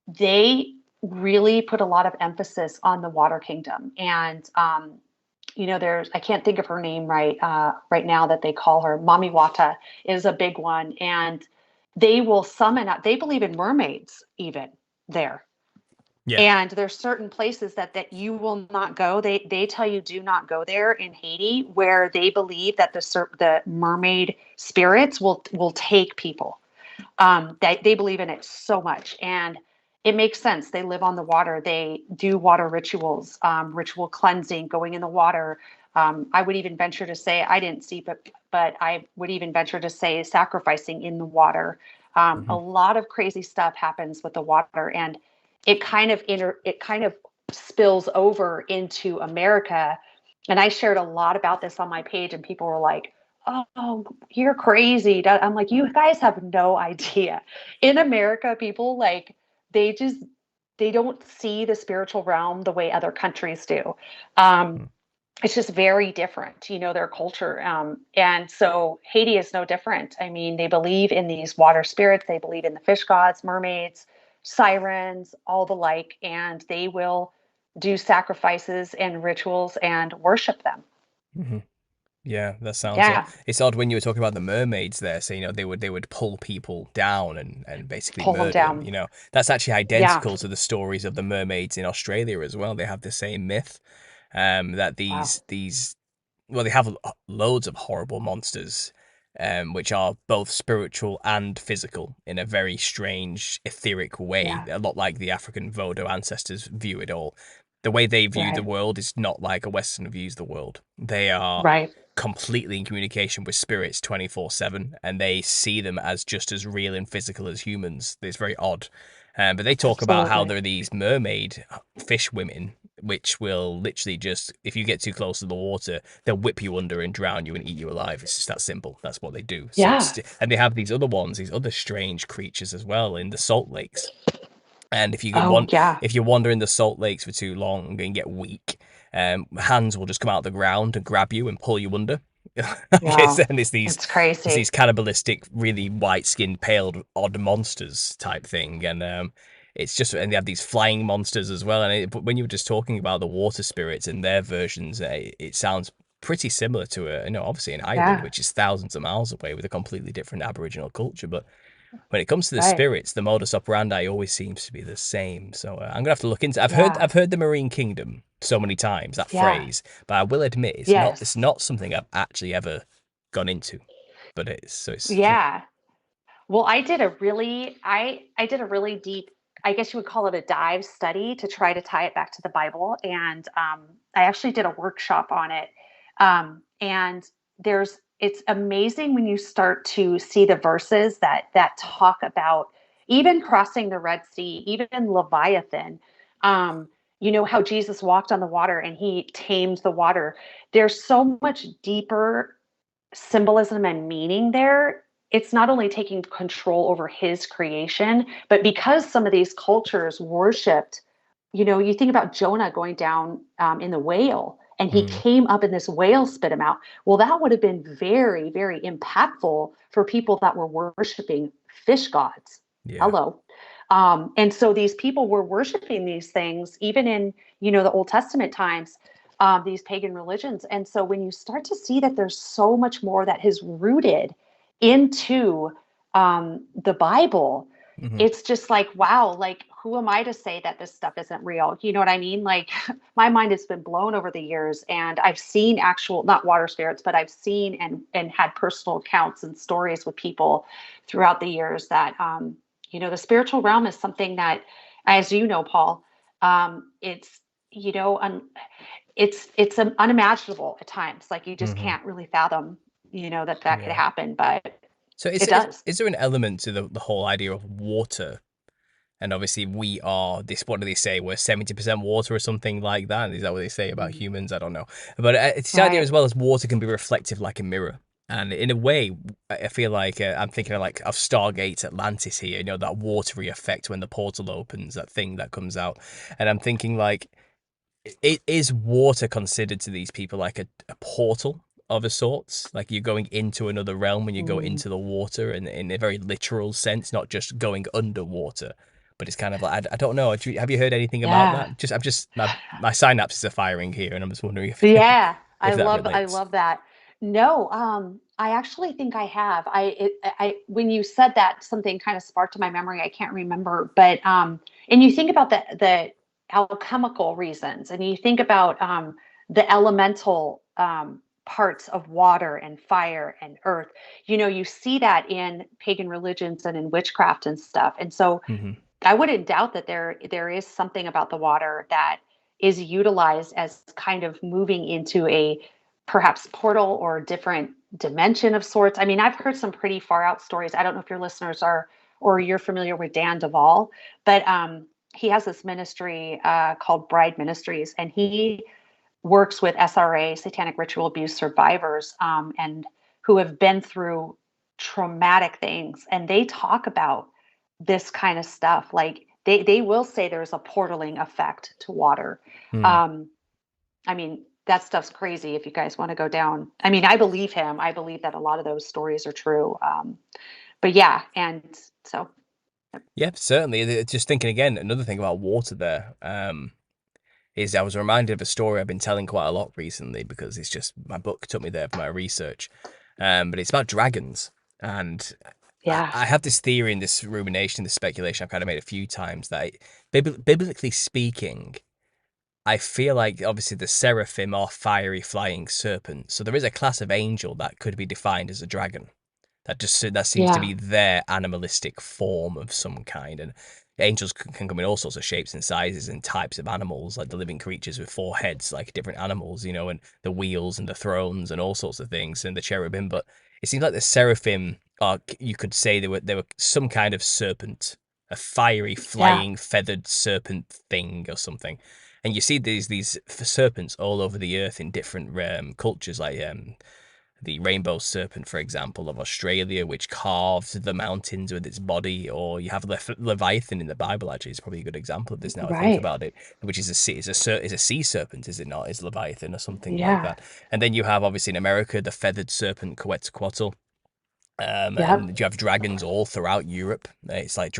they really put a lot of emphasis on the water kingdom. And there's, I can't think of her name right now, that they call her Mami Wata is a big one, and they will summon up. They believe in mermaids even there. Yeah. And there's certain places that you will not go. They tell you do not go there in Haiti, where they believe that the mermaid spirits will take people. They believe in it so much, and it makes sense. They live on the water. They do water rituals, ritual cleansing, going in the water. I would even venture to say, I didn't see, but I would even venture to say sacrificing in the water. A Hmm. lot of crazy stuff happens with the water, and it kind of spills over into America. And I shared a lot about this on my page, and people were like, "Oh, you're crazy." I'm like, "You guys have no idea. In America, people like they just they don't see the spiritual realm the way other countries do. Um, it's just very different, their culture. And so Haiti is no different. I mean, they believe in these water spirits, they believe in the fish gods, mermaids, sirens, all the like, and they will do sacrifices and rituals and worship them. Hmm. Yeah, that sounds it. Yeah, It's odd when you were talking about the mermaids there. So they would pull people down and basically pull them murder them. down. That's actually Yeah. identical to the stories of the mermaids in Australia as well. They have the same myth, that Wow. these well, they have loads of horrible monsters, which are both spiritual and physical in a very strange, etheric way, Yeah. a lot like the African Vodou ancestors view it all. The way they view the Right. world is not like a Westerner views the world. They are Right. completely in communication with spirits 24/7, and they see them as just as real and physical as humans. It's very odd. But they talk about how Absolutely. there are these mermaid fish women, which will literally just, if you get too close to the water, they'll whip you under and drown you and eat you alive. It's just that simple. That's what they do. So Yeah. and they have these other ones, these other strange creatures as well in the salt lakes. And Oh, yeah. if you wander in the salt lakes for too long and get weak, hands will just come out of the ground and grab you and pull you under. Wow. And It's it's crazy. these cannibalistic, really white skinned, pale, odd monsters type thing, and it's just, and they have these flying monsters as well. And but when you were just talking about the water spirits and their versions, it sounds pretty similar to obviously an island Yeah. which is thousands of miles away with a completely different Aboriginal culture, but when it comes to the Right. spirits, the modus operandi always seems to be the same. So I'm gonna have to look into. Yeah. I've heard the Marine Kingdom so many times, that Yeah. phrase, but I will admit it's Yes. not something I've actually ever gone into. But it's Yeah. Well, I did a really deep, I guess you would call it a dive study to try to tie it back to the Bible, and I actually did a workshop on it. And it's amazing when you start to see the verses that talk about even crossing the Red Sea, even Leviathan. You know how Jesus walked on the water and he tamed the water. There's so much deeper symbolism and meaning there. It's not only taking control over his creation, but because some of these cultures worshiped, you think about Jonah going down in the whale and he mm, came up and this whale spit him out. Well, that would have been very, very impactful for people that were worshiping fish gods. yeah. Hello. And so these people were worshiping these things even in, the Old Testament times, these pagan religions. And so when you start to see that there's so much more that is rooted into the Bible, Hmm. it's just like, wow, like, who am I to say that this stuff isn't real? You know what I mean? Like, my mind has been blown over the years, and I've seen actual, not water spirits, but I've seen and had personal accounts and stories with people throughout the years that, the spiritual realm is something that, as you know, Paul, it's, you know, it's unimaginable at times. Like, you just Hmm. can't really fathom, that could Yeah. happen, but So it does. is there an element to the whole idea of water? And obviously, we are this. What do they say? We're 70% water or something like that. Is that what they say about Mhm. humans? I don't know. But it's the idea as Right. well as water can be reflective like a mirror. And in a way, I feel like I'm thinking of Stargate Atlantis here. You know, that watery effect when the portal opens, that thing that comes out. And I'm thinking like, it is water considered to these people like a portal of a sort? Like you're going into another realm when you go Mm. into the water, and in a very literal sense, not just going underwater. But it's kind of like I don't know. Have you heard anything about Yeah. that? Just I'm just my synapses are firing here, and I'm just wondering if Yeah. I if that love I relates. love that. No, I actually think I have. When you said that, something kind of sparked in my memory. I can't remember, but and you think about the alchemical reasons, and you think about the elemental parts of water and fire and earth. You see that in pagan religions and in witchcraft and stuff. And so Hmm. I wouldn't doubt that there is something about the water that is utilized as kind of moving into a perhaps portal or different dimension of sorts. I mean, I've heard some pretty far out stories. I don't know if your listeners are or you're familiar with Dan Duvall, but he has this ministry called Bride Ministries, and he works with SRA, Satanic Ritual Abuse survivors, and who have been through traumatic things, and they talk about this kind of stuff. Like, they will say there's a portaling effect to water. Hmm. Um, I mean, that stuff's crazy if you guys want to go down. I mean, I believe him. I believe that a lot of those stories are true. But yeah, and so Yeah, certainly. Just thinking again, another thing about water there. Is I was reminded of a story I've been telling quite a lot recently because it's just my book took me there for my research. But it's about dragons. And yeah, I have this theory and this rumination, this speculation I've kind of made a few times that, biblically speaking, I feel like obviously the seraphim are fiery flying serpents. So there is a class of angel that could be defined as a dragon. That seems to Yeah. be their animalistic form of some kind. And angels can come in all sorts of shapes and sizes and types of animals, like the living creatures with four heads, like different animals, and the wheels and the thrones and all sorts of things, and the cherubim. But it seems like the seraphim are, you could say they were some kind of serpent, a fiery, Yeah. flying, feathered serpent thing or something. And you see these serpents all over the earth in different cultures, like the rainbow serpent, for example, of Australia, which carved the mountains with its body, or you have Leviathan in the Bible. Actually, it's probably a good example of this now I think Right. about it, which is is a sea serpent, is it not? Is Leviathan or something like Yeah. that? And then you have obviously in America the feathered serpent Quetzalcoatl, Yep. and you have dragons all throughout Europe. It's like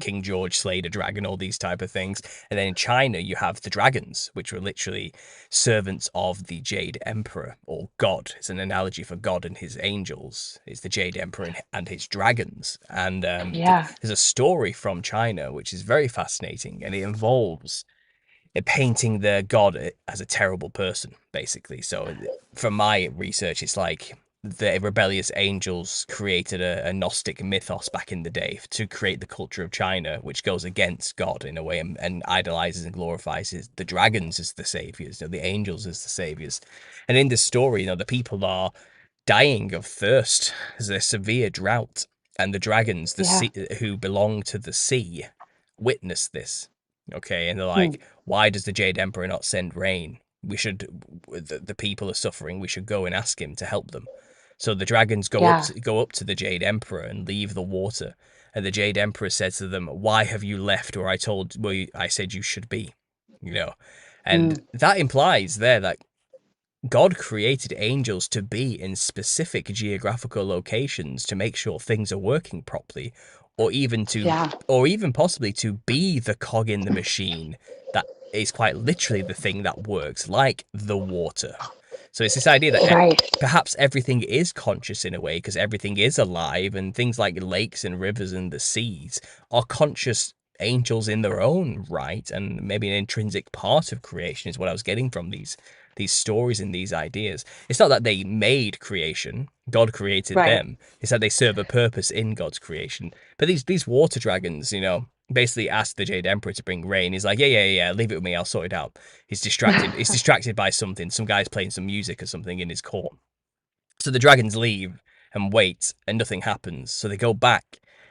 King George slayed a dragon, all these type of things. And then in China, you have the dragons, which were literally servants of the Jade Emperor, or God. It's an analogy for God and his angels. It's the Jade Emperor and his dragons. And Yeah. there's a story from China which is very fascinating, and it involves painting the god as a terrible person, basically. So, from my research, it's like the rebellious angels created a Gnostic mythos back in the day to create the culture of China, which goes against God in a way, and idolizes and glorifies the dragons as the saviors, the angels as the saviors. And in this story, the people are dying of thirst. There's a severe drought, and the dragons, the Yeah. sea, who belong to the sea, witness this. Okay, and they're Hmm. like, "Why does the Jade Emperor not send rain? We should. The people are suffering. We should go and ask him to help them." So the dragons Yeah. go up to the Jade Emperor and leave the water. And the Jade Emperor says to them, "Why have you left where I said you should be?" You know, and Hmm. that implies there that God created angels to be in specific geographical locations to make sure things are working properly, or Yeah. or even possibly to be the cog in the machine that is quite literally the thing that works, like the water. So it's this idea that Right. perhaps everything is conscious in a way because everything is alive, and things like lakes and rivers and the seas are conscious angels in their own right, and maybe an intrinsic part of creation is what I was getting from these stories and these ideas. It's not that they made creation, God created Right. them. It's that they serve a purpose in God's creation. But these water dragons, basically asked the Jade Emperor to bring rain. He's like, yeah, leave it with me, I'll sort it out. He's distracted. He's distracted by something. Some guy's playing some music or something in his court. So the dragons leave and wait, and nothing happens. So they go back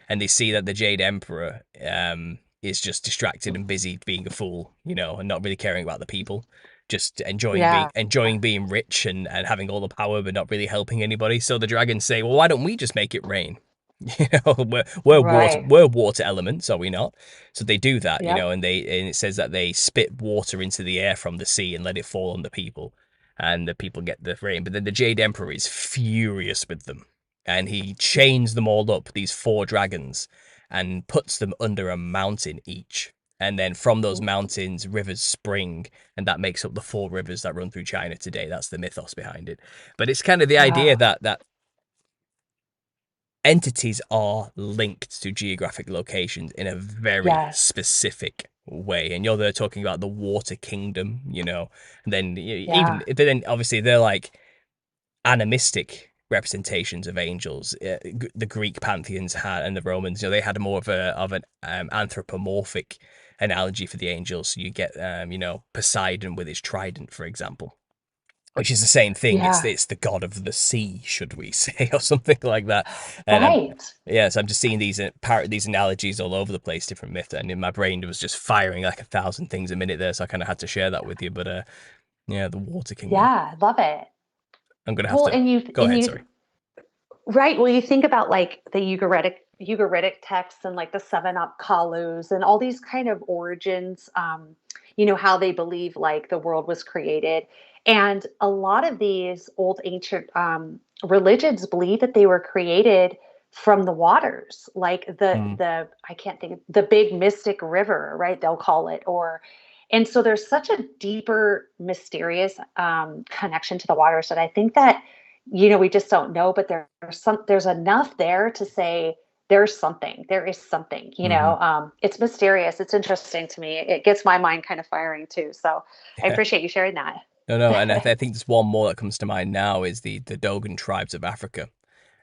and they see that the Jade Emperor is just distracted and busy being a fool, and not really caring about the people, just Yeah. enjoying being rich and having all the power, but not really helping anybody. So the dragons say, "Well, why don't we just make it rain?" Right. We're water elements, are we not? So they do that, Yep. and it says that they spit water into the air from the sea and let it fall on the people, and the people get the rain. But then the Jade Emperor is furious with them, and he chains them all up, these four dragons, and puts them under a mountain each. And then from those mountains, rivers spring, and that makes up the four rivers that run through China today. That's the mythos behind it. But it's kind of the idea Wow. that entities are linked to geographic locations in a very Yes. specific way. And you're there talking about the water kingdom, and then Yeah. then obviously they're like animistic representations of angels. The Greek pantheons had, and the Romans, they had more of an anthropomorphic analogy for the angels. So you get, Poseidon with his trident, for example, which is the same thing. Yeah. It's the god of the sea, should we say, or something like that. And Right. yeah, so I'm just seeing these analogies all over the place, different myths, and in my brain it was just firing like 1,000 things a minute there. So I kind of had to share that with you. But yeah, the Water Kingdom. Yeah. Love it. I'm gonna have Well, to go and ahead. you Sorry. right. Well, you think about like the Ugaritic texts and like the seven up Kalus and all these kind of origins, how they believe like the world was created. And a lot of these old ancient religions believe that they were created from the waters, like Mm, the I can't think of the big mystic river, right? They'll call it, or and so there's such a deeper, mysterious connection to the waters that I think that we just don't know, but there's enough there to say there is something, hmm. it's mysterious. It's interesting to me. It gets my mind kind of firing too. So I Yeah. appreciate you sharing that. No, and I think there's one more that comes to mind now is the Dogon tribes of Africa.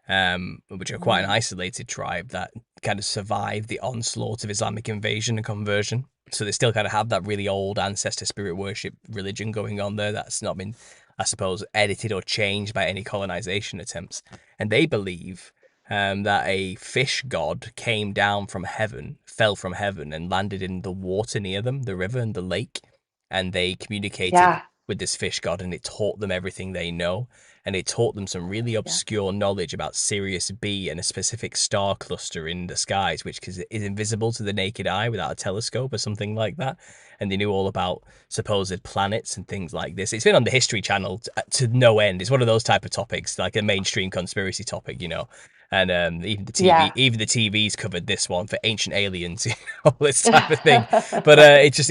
which are quite an Mm. isolated tribe that kind of survived the onslaught of Islamic invasion and conversion. So they still kind of have that really old ancestor spirit worship religion going on there that's not been, I suppose, edited or changed by any colonization attempts. And they believe that a fish god came down from heaven, fell from heaven, and landed in the water near them, the river and the lake. And they communicated Yeah. with this fish god, and it taught them everything they know. And it taught them some really Yeah. obscure knowledge about Sirius B and a specific star cluster in the skies, which is invisible to the naked eye without a telescope or something like that. And they knew all about supposed planets and things like this. It's been on the History Channel to no end. It's one of those type of topics, like a mainstream conspiracy topic, you know. And Yeah. even the TV's covered this one for ancient aliens, you know, all this type of thing. But it's just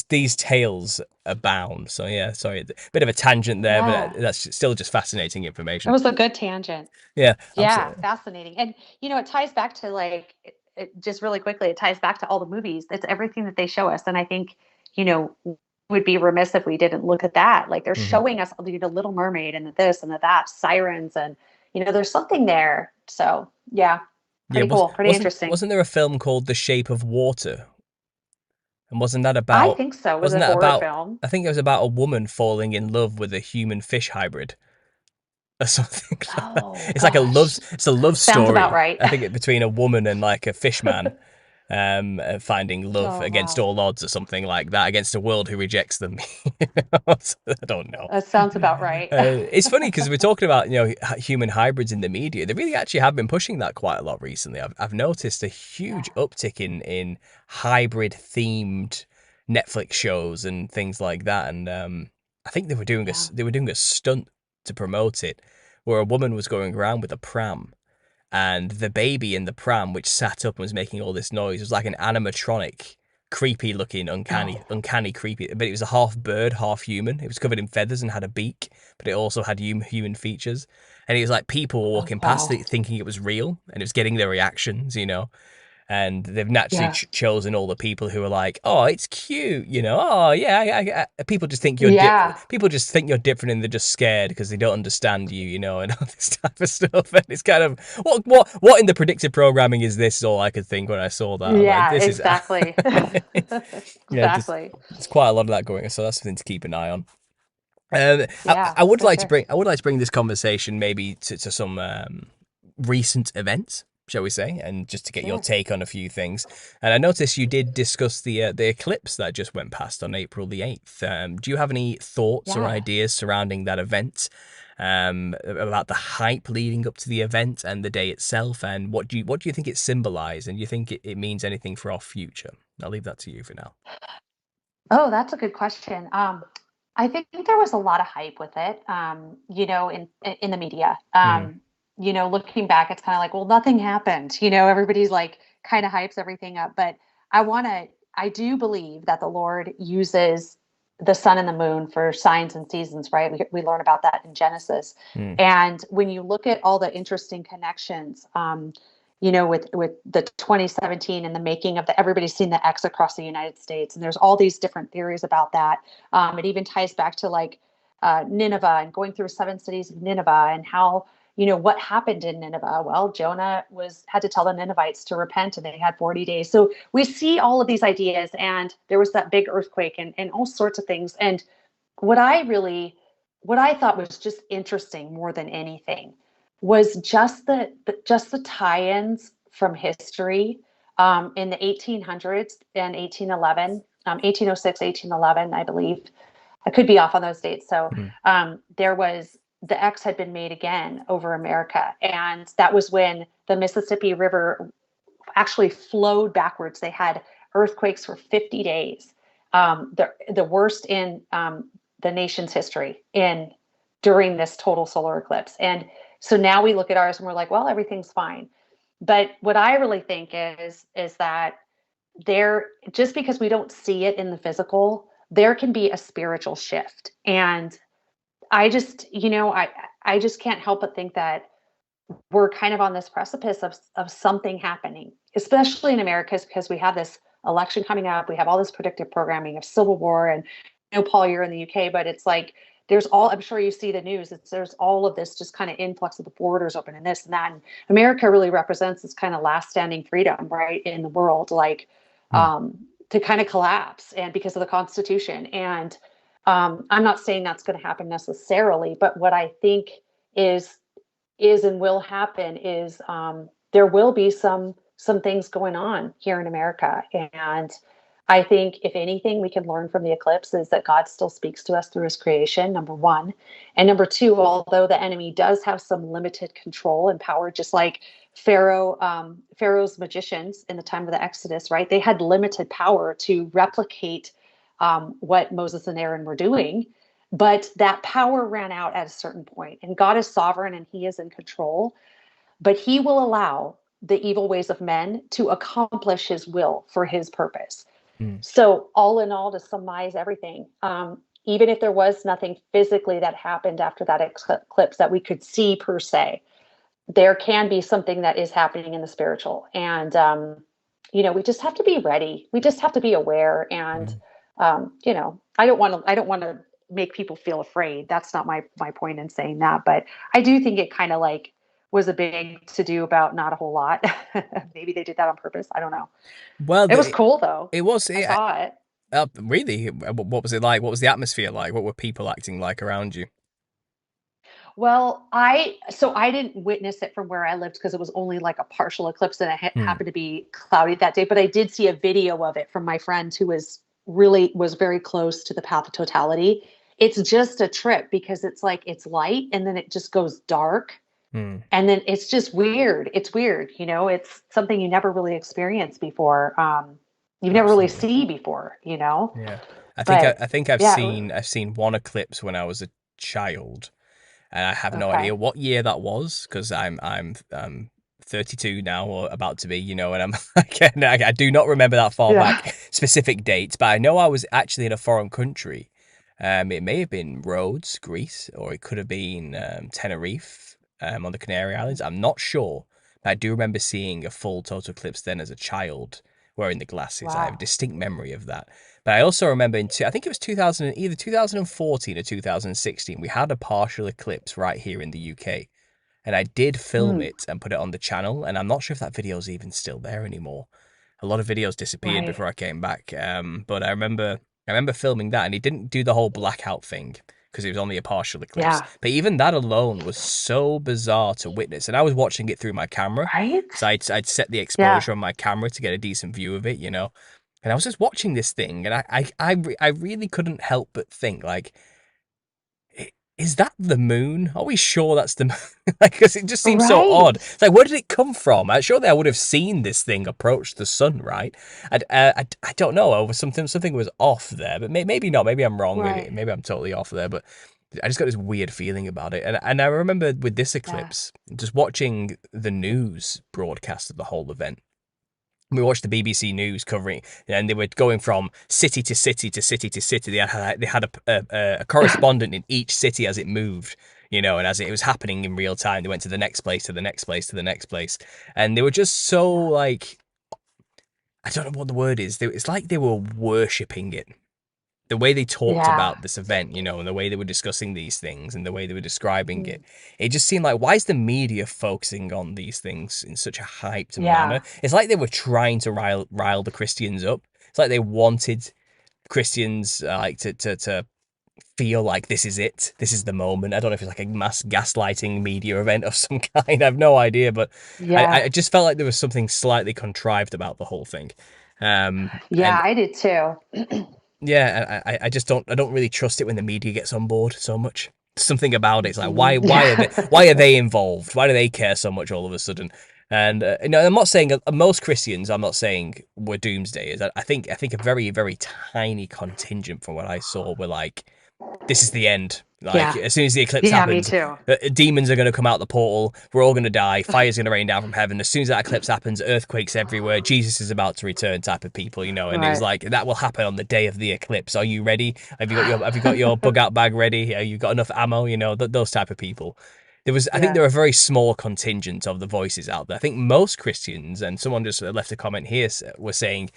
these tales abound. So yeah, sorry, a bit of a tangent there, but Yeah. that's still just fascinating It information. was a good tangent. Yeah, Yeah, absolutely. fascinating. And it ties back to like just really quickly, it ties back to all the movies. It's everything that they show us. And I think, would be remiss if we didn't look at that. Like they're Hmm. showing us the Little Mermaid and the this and the that, sirens, and there's something there. So yeah, Yeah, pretty cool, pretty interesting. wasn't there a film called The Shape of Water? And I think so. Was wasn't it that horror about? film? I think it was about a woman falling in love with a human fish hybrid or something like that. Oh It's gosh. it's a love Sounds about story. right. I think between a woman and like a fish man, finding love Oh against wow. all odds or something like that against a world who rejects them. You know? So, I don't know. That sounds about right. It's funny because we're talking about human hybrids in the media. They really actually have been pushing that quite a lot recently. I've noticed a huge Yeah. uptick in hybrid themed Netflix shows and things like that. And I think Yeah. they were doing a stunt to promote it, where a woman was going around with a pram, and the baby in the pram, which sat up and was making all this noise, was like an animatronic, creepy looking, Oh. uncanny creepy. But it was a half bird, half human. It was covered in feathers and had a beak, but it also had human features. And it was like people were Oh walking past wow. it thinking it was real, and it was getting their reactions, you know. And they've naturally Yeah. chosen all the people who are like, "Oh, it's cute," you know. "Oh, yeah." People just think you're Yeah. people just think you're different, and they're just scared because they don't understand you, you know, and all this type of stuff. And it's kind of what in the predictive programming is this? Is all I could think when I saw that. I'm like, Yeah, this is exactly. yeah, Exactly. there's quite a lot of that going on, so that's something to keep an eye on. Yeah, I would for like to sure. bring this conversation maybe to some recent events, shall we say, and just to get your Sure. take on a few things. And I noticed you did discuss the eclipse that just went past on April the 8th. Do you have any thoughts or Yeah. ideas surrounding that event? About the hype leading up to the event and the day itself, and what do you think it symbolized, and do you think it means anything for our future? I'll leave that to you for now. Oh, that's a good question. I think there was a lot of hype with it, in the media. Mm, Looking back, it's kind of like, well, nothing happened. Everybody's like kind of hypes everything up. But I do believe that the Lord uses the sun and the moon for signs and seasons, right? We learn about that in Genesis. mm, And when you look at all the interesting connections, with the 2017 and the making of everybody's seen the X across the United States, and there's all these different theories about that. It even ties back to like Nineveh and going through 7 cities of Nineveh and how what happened in Nineveh. Well, Jonah had to tell the Ninevites to repent, and they had 40 days. So we see all of these ideas, and there was that big earthquake and all sorts of things. And what I really, what I thought was just interesting more than anything was just the tie-ins from history in the 1800s and 1811, 1806, 1811, I believe. I could be off on those dates. So mm. there was the X had been made again over America, and that was when the Mississippi River actually flowed backwards. They had earthquakes for 50 days, the worst in the nation's history in during this total solar eclipse. And so now we look at ours and we're like, well, everything's fine. But what I really think is that there, just because we don't see it in the physical, there can be a spiritual shift. And I just, I just can't help but think that we're kind of on this precipice of something happening, especially in America, because we have this election coming up. We have all this predictive programming of civil war. And Paul, you're in the UK, but it's like there's all, I'm sure you see the news, there's all of this just kind of influx of the borders open and this and that. And America really represents this kind of last standing freedom, right, in the world, like Hmm. to kind of collapse, and because of the Constitution. And I'm not saying that's going to happen necessarily, but what I think is and will happen is there will be some things going on here in America. And I think if anything we can learn from the eclipse is that God still speaks to us through his creation, number one. And number two, although the enemy does have some limited control and power, just like Pharaoh's magicians in the time of the Exodus, right? They had limited power to replicate what Moses and Aaron were doing. But that power ran out at a certain point, and God is sovereign and he is in control, but he will allow the evil ways of men to accomplish his will for his purpose. Hmm. So, all in all, to summarize everything, even if there was nothing physically that happened after that eclipse that we could see per se, there can be something that is happening in the spiritual. And, we just have to be ready. We just have to be aware. And, Hmm. I don't want to make people feel afraid. That's not my point in saying that. But I do think it kind of like was a big to do about not a whole lot. Maybe they did that on purpose. I don't know. Well, It was cool though. it was. I saw it. Really? What was it like? What was the atmosphere like? What were people acting like around you? Well, I didn't witness it from where I lived because it was only like a partial eclipse and it Hmm. happened to be cloudy that day. But I did see a video of it from my friend who was very close to the path of totality. It's just a trip because it's like it's light and then it just goes dark, Hmm. and then it's just weird. It's weird, it's something you never really experienced before. You've never really Absolutely. see before, Yeah. I think But yeah, I've seen one eclipse when I was a child, and I have no idea okay. what year that was because I'm 32 now or about to be, and I'm I do not remember that far Yeah. back specific dates, but I know I was actually in a foreign country. It may have been Rhodes, Greece, or it could have been Tenerife, on the Canary Islands. I'm not sure, but I do remember seeing a full total eclipse then as a child wearing the glasses. I have a Wow. distinct memory of that. But I also remember I think it was 2000, either 2014 or 2016, we had a partial eclipse right here in the UK. And I did film Mm, it and put it on the channel, and I'm not sure if that video's even still there anymore. A lot of videos disappeared right. before I came back. But I remember filming that, and he didn't do the whole blackout thing because it was only a partial eclipse. Yeah. But even that alone was so bizarre to witness, and I was watching it through my camera Right? because I'd set the Yeah. exposure on my camera to get a decent view of it. And I was just watching this thing, and I really couldn't help but think like, is that the moon? Are we sure that's the moon? Like, because it just seems so odd. Right. It's like, where did it come from? Surely I would have seen this thing approach the sun, right? I don't know. Over something was off there, but maybe not. Maybe I'm wrong. Right. Maybe I'm totally off there. But I just got this weird feeling about it. And I remember with this Yeah. eclipse, just watching the news broadcast of the whole event. We watched the BBC News covering, and they were going from city to city to city to city. They had a correspondent in each city as it moved, and as it was happening in real time, they went to the next place, to the next place, to the next place, and they were just so Yeah. like, I don't know what the word is. It's like they were worshipping it, the way they talked Yeah. about this event, and the way they were discussing these things and the way they were describing Mm, it, it just seemed like, why is the media focusing on these things in such a hyped manner? yeah. It's like they were trying to rile the Christians up. It's like they wanted Christians like to feel like this is it, this is the moment. I don't know if it's like a mass gaslighting media event of some kind. I have no idea, but Yeah. I just felt like there was something slightly contrived about the whole thing. Yeah, And I did too. yeah, I just don't really trust it when the media gets on board so much. Something about it. It's like, Mhm. why are they involved? Why do they care so much all of a sudden? And I'm not saying most Christians. I'm not saying were doomsdayers. I think a very very tiny contingent from what I saw were like, this is the end. Like, Yeah. as soon as the eclipse Yeah, me happens, too. demons are going to come out the portal. We're all going to die. Fire's going to rain down from heaven. As soon as that eclipse happens, earthquakes everywhere. Jesus is about to return, type of people. And it was Right. like, that will happen on the day of the eclipse. Are you ready? Have you got your bug out bag ready? Have you got enough ammo? Those type of people. I think Yeah. there are a very small contingent of the voices out there. I think most Christians, and someone just left a comment here, were saying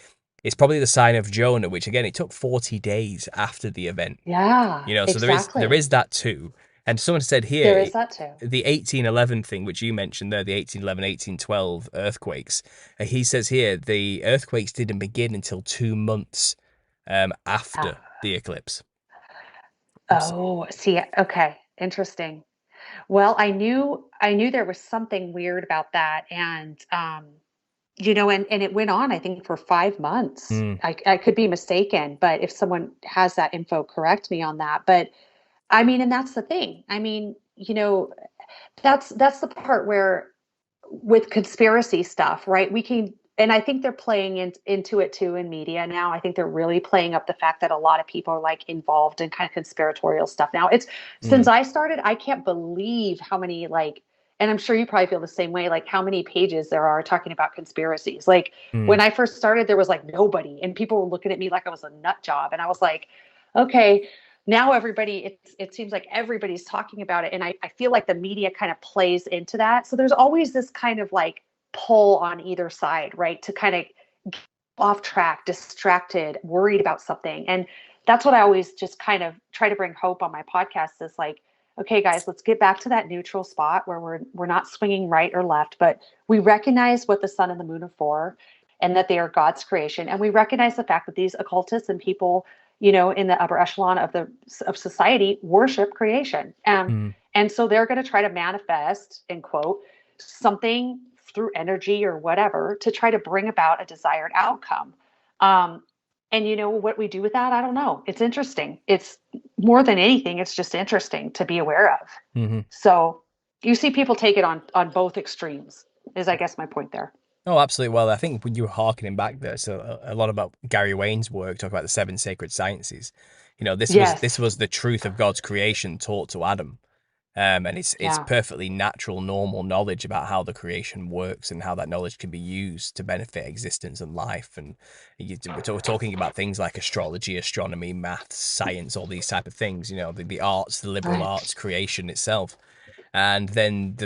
it's probably the sign of Jonah, which again, it took 40 days after the event. Yeah, So there exactly. is that too. And someone said There here is that too. the 1811 thing, which you mentioned there, the 1811, 1812 earthquakes. He says here the earthquakes didn't begin until 2 months Ah. after the eclipse. Oh, see, okay, interesting. Well, I knew there was something weird about that, and and it went on, I think, for 5 months. Mm, I could be mistaken, but if someone has that info, correct me on that. But I mean, and that's the thing. I mean, that's the part where with conspiracy stuff, right? We can, and I think they're playing into it too in media now. I think they're really playing up the fact that a lot of people are like involved in kind of conspiratorial stuff now. It's since mm, I started, I can't believe how many like, and I'm sure you probably feel the same way, like how many pages there are talking about conspiracies. Like mm, when I first started, there was like nobody, and people were looking at me like I was a nut job, and I was like, okay, now it seems like everybody's talking about it, and I feel like the media kind of plays into that, so there's always this kind of like pull on either side, right, to kind of get off track, distracted, worried about something. And that's what I always just kind of try to bring hope on my podcast is like, okay guys, let's get back to that neutral spot where we're not swinging right or left, but we recognize what the sun and the moon are for, and that they are God's creation, and we recognize the fact that these occultists and people, in the upper echelon of society worship creation. mm. And so they're going to try to manifest, in quote, something through energy or whatever to try to bring about a desired outcome. Um, and what we do with that, I don't know. It's interesting. It's more than anything, it's just interesting to be aware of. Hmm. So you see people take it on both extremes, is I guess my point there. Oh, absolutely. Well, I think when you were harkening back there, so a lot about Gary Wayne's work, talk about the seven sacred sciences. This Yes. was the truth of God's creation taught to Adam. And it's Yeah. perfectly natural, normal knowledge about how the creation works and how that knowledge can be used to benefit existence and life. And we're talking about things like astrology, astronomy, maths, science, all these type of things. The arts, the liberal Right. arts, creation itself. And then,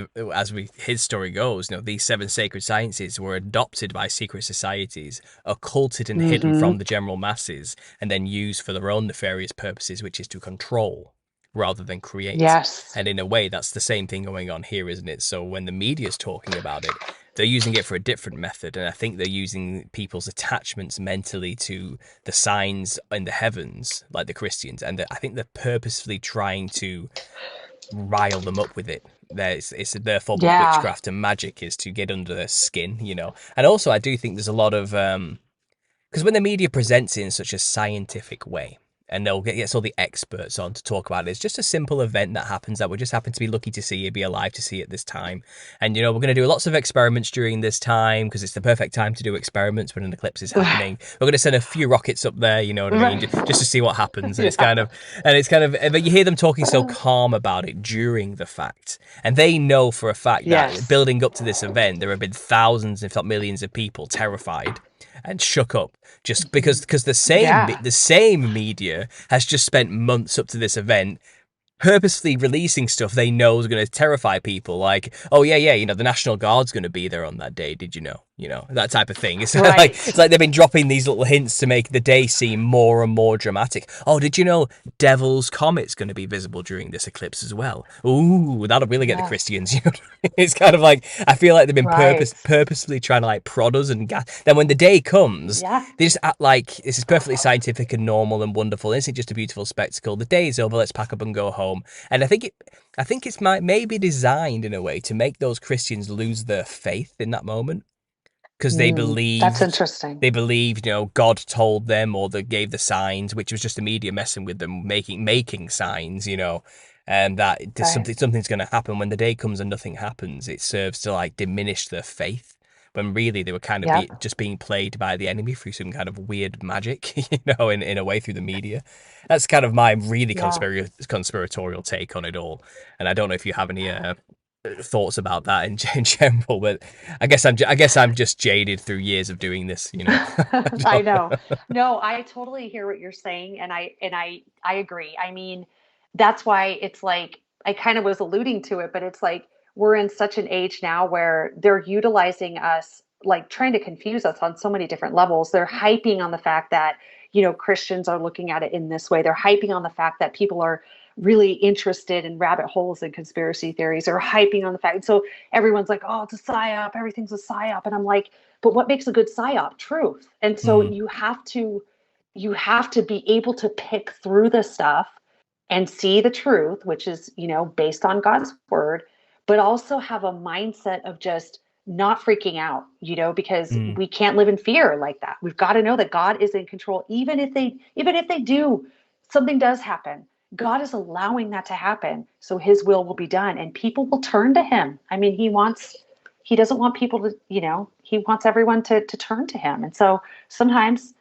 his story goes, these seven sacred sciences were adopted by secret societies, occulted and hidden from Mm-hmm. the general masses, and then used for their own nefarious purposes, which is to control rather than create. Yes. And in a way, that's the same thing going on here, isn't it? So when the media's talking about it, they're using it for a different method. And I think they're using people's attachments mentally to the signs in the heavens, like the Christians. And I think they're purposefully trying to rile them up with it. It's their form of Yeah. witchcraft and magic is to get under their skin. And also I do think there's a lot of because when the media presents it in such a scientific way, and they'll get all the experts on to talk about it, it's just a simple event that happens that we just happen to be lucky to see it, be alive to see it this time. And we're going to do lots of experiments during this time because it's the perfect time to do experiments when an eclipse is happening. We're going to send a few rockets up there, you know what I mean, Right. just to see what happens. And Yeah. but you hear them talking so calm about it during the fact, and they know for a fact that Yes. building up to this event, there have been thousands, if not millions, of people terrified and shook up just because Yeah. the same media has just spent months up to this event purposefully releasing stuff they know is going to terrify people, like, oh yeah, yeah, the National Guard's going to be there on that day, did you know, that type of thing. It's like Right. they've been dropping these little hints to make the day seem more and more dramatic. Oh, did you know Devil's Comet's going to be visible during this eclipse as well? Ooh, that'll really get the Yes. Christians. It's kind of like I feel like they've been Right. purposefully trying to like prod us and then when the day comes, Yeah. they just act like this is perfectly scientific and normal and wonderful. Isn't it just a beautiful spectacle? The day is over. Let's pack up and go home. And I think it's maybe designed in a way to make those Christians lose their faith in that moment because That's interesting. they believed, God told them or they gave the signs, which was just the media messing with them, making signs, and that Right. something's going to happen when the day comes and nothing happens. It serves to like diminish their faith when really they were kind of Yep. just being played by the enemy through some kind of weird magic, in a way through the media. That's kind of my really Yeah. conspiratorial take on it all. And I don't know if you have any thoughts about that in general, but I guess I'm just jaded through years of doing this. I know. No, I totally hear what you're saying, and I agree. I mean, that's why it's like I kind of was alluding to it, but it's like we're in such an age now where they're utilizing us like trying to confuse us on so many different levels. They're hyping on the fact that, Christians are looking at it in this way. They're hyping on the fact that people are really interested in rabbit holes and conspiracy theories. They're hyping on the fact. So everyone's like, oh, it's a psyop. Everything's a psyop. And I'm like, but what makes a good psyop? Truth. And so Mm. you have to be able to pick through the stuff and see the truth, which is, based on God's word, but also have a mindset of just not freaking out, because Mm. we can't live in fear like that. We've got to know that God is in control, even if they do, something does happen. God is allowing that to happen, so his will be done and people will turn to him. I mean, he doesn't want people to, he wants everyone to turn to him. And so sometimes,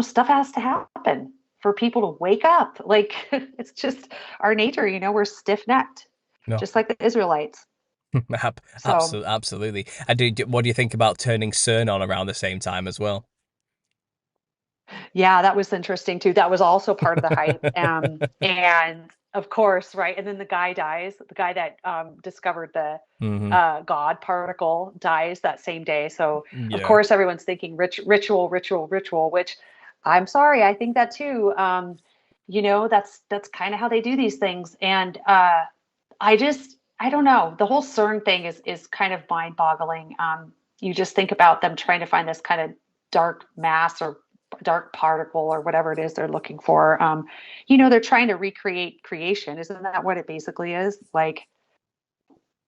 stuff has to happen for people to wake up. Like it's just our nature, we're stiff-necked, No. just like the Israelites. So Absolutely, absolutely. And what do you think about turning CERN on around the same time as well? yeah, that was interesting too. That was also part of the hype. And of course, right. And then the guy dies. The guy that discovered the Hmm. God particle dies that same day. So of Yeah. course, everyone's thinking ritual, ritual, ritual. Which I'm sorry, I think that too. That's kind of how they do these things. And I don't know. The whole CERN thing is kind of mind boggling. You just think about them trying to find this kind of dark mass or dark particle or whatever it is they're looking for. They're trying to recreate creation. Isn't that what it basically is? Like,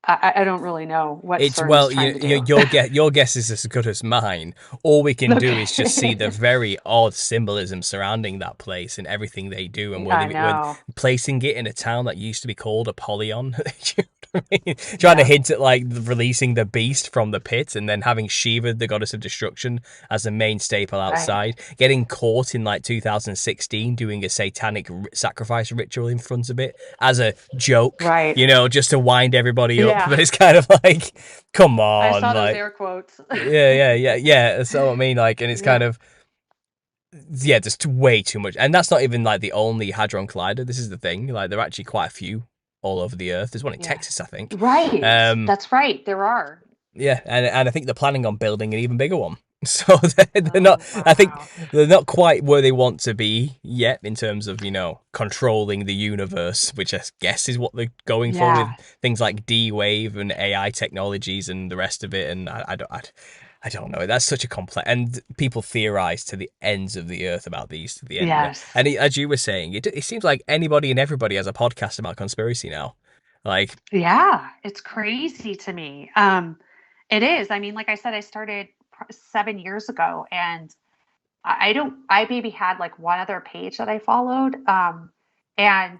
I don't really know what It's CERN is well, trying to do. your guess is as good as mine. All we can do is just see the Okay. very odd symbolism surrounding that place and everything they do, and I when know. placing it in a town that used to be called Apollyon. You know what I mean? Trying to Yeah. hint at like releasing the beast from the pit, and then having Shiva, the goddess of destruction, as the main staple Right. outside. Getting caught in like 2016 doing a satanic sacrifice ritual in front of it as a joke, Right. just to wind everybody up. Yeah. But it's kind of like, come I on, saw those like, air quotes. yeah. So what I mean, like, and it's kind Yeah. of, yeah, just way too much. And that's not even like the only Hadron Collider. This is the thing. Like, there are actually quite a few all over the Earth. There's one in Yeah. Texas, I think. Right. Um, That's right. There are. yeah, and I think they're planning on building an even bigger one. So they're not. Oh, I think wow. they're not quite where they want to be yet in terms of controlling the universe, which I guess is what they're going for with Yeah. things like D-Wave and AI technologies and the rest of it. And I don't know. That's such a complex, and people theorize to the ends of the earth about these to the end of it. Yes. And as you were saying, it seems like anybody and everybody has a podcast about conspiracy now. Like, Yeah, it's crazy to me. It is. I mean, like I said, I started 7 years ago, and I don't. I maybe had like one other page that I followed, and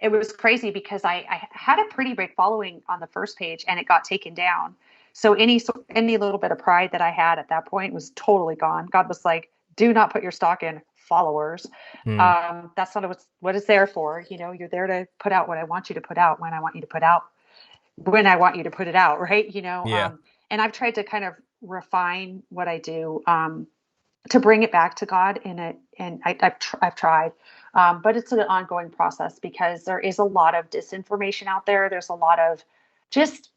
it was crazy because I had a pretty big following on the first page, and it got taken down. So any little bit of pride that I had at that point was totally gone. God was like, "Do not put your stock in followers. hmm, That's not what it's there for. You're there to put out what I want you to put out when I want you to put out when I want you to put it out, right? yeah, And I've tried to kind of refine what I do to bring it back to God in it, and I've tried, but it's an ongoing process because there is a lot of disinformation out there. There's a lot of just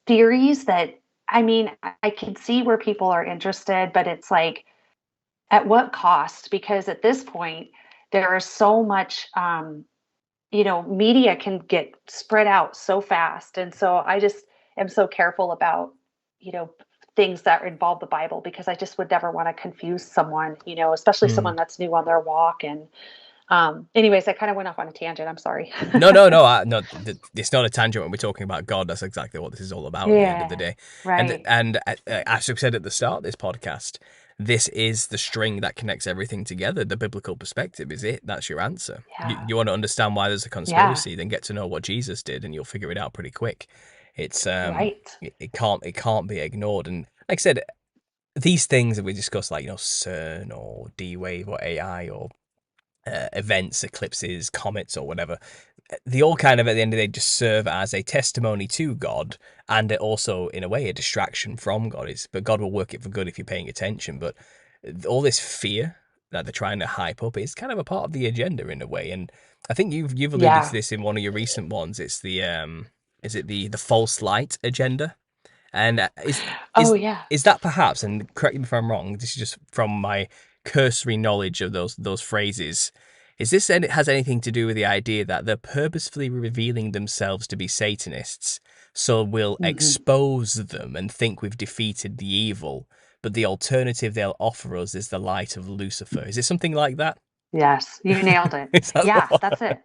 theories that, I mean, I can see where people are interested, but it's like, at what cost? Because at this point, there is so much, media can get spread out so fast. And so I just am so careful about, you know, things that involve the Bible because I just would never want to confuse someone, especially hmm. someone that's new on their walk. And anyways, I kind of went off on a tangent. I'm sorry. No, no, no, no. It's not a tangent when we're talking about God. That's exactly what this is all about at the end of the Yeah, day. right. And as we said at the start of this podcast, this is the string that connects everything together. The biblical perspective is it. That's your answer. Yeah, You want to understand why there's a yeah, conspiracy, then get to know what Jesus did, and you'll figure it out pretty quick. It's right. it can't be ignored. And like I said, these things that we discuss, like CERN or D Wave or AI or events, eclipses, comets, or whatever, they all kind of at the end of the day just serve as a testimony to God and also, in a way, a distraction from God. But God will work it for good if you're paying attention. But all this fear that they're trying to hype up is kind of a part of the agenda in a way. And I think you've alluded to Yeah, this in one of your recent ones. It's the is it the false light agenda? And Oh yeah. is that perhaps, and correct me if I'm wrong, this is just from my cursory knowledge of those phrases, is this and it has anything to do with the idea that they're purposefully revealing themselves to be Satanists, so we'll Hmm. expose them and think we've defeated the evil, but the alternative they'll offer us is the light of Lucifer. Is it something like that? Yes, you nailed it. Is that Yeah, what? that's it.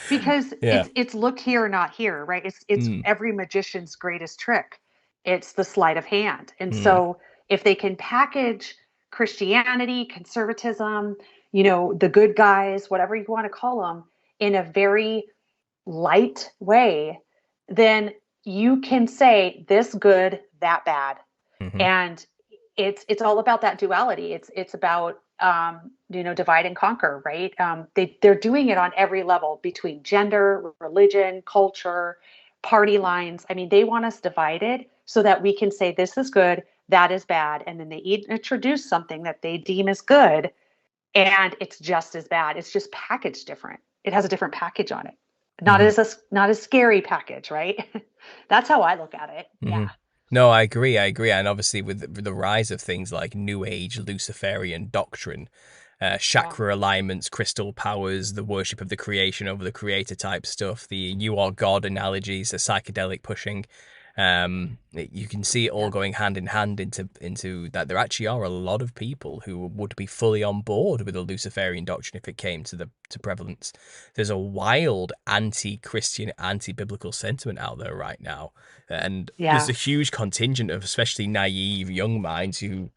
Because Yeah. it's look here, not here, right? It's Mm, every magician's greatest trick. It's the sleight of hand. And mm, so if they can package Christianity, conservatism, the good guys, whatever you want to call them, in a very light way, then you can say this good, that bad. hmm. And it's all about that duality. It's about divide and conquer, right? They're doing it on every level between gender, religion, culture, party lines. I mean, they want us divided so that we can say this is good, that is bad, and then they introduce something that they deem as good, and it's just as bad. It's just packaged different. It has a different package on it, Hmm. not as scary package, right? That's how I look at it. Hmm. Yeah. No, I agree. I agree. And obviously, with the rise of things like New Age, Luciferian doctrine, Yeah. chakra alignments, crystal powers, the worship of the creation over the creator type stuff, the you are God analogies, the psychedelic pushing. You can see it all Yeah. going hand in hand into that. There actually are a lot of people who would be fully on board with the Luciferian doctrine if it came to prevalence. There's a wild anti-Christian, anti-biblical sentiment out there right now, and there's Yeah. a huge contingent of especially naive young minds who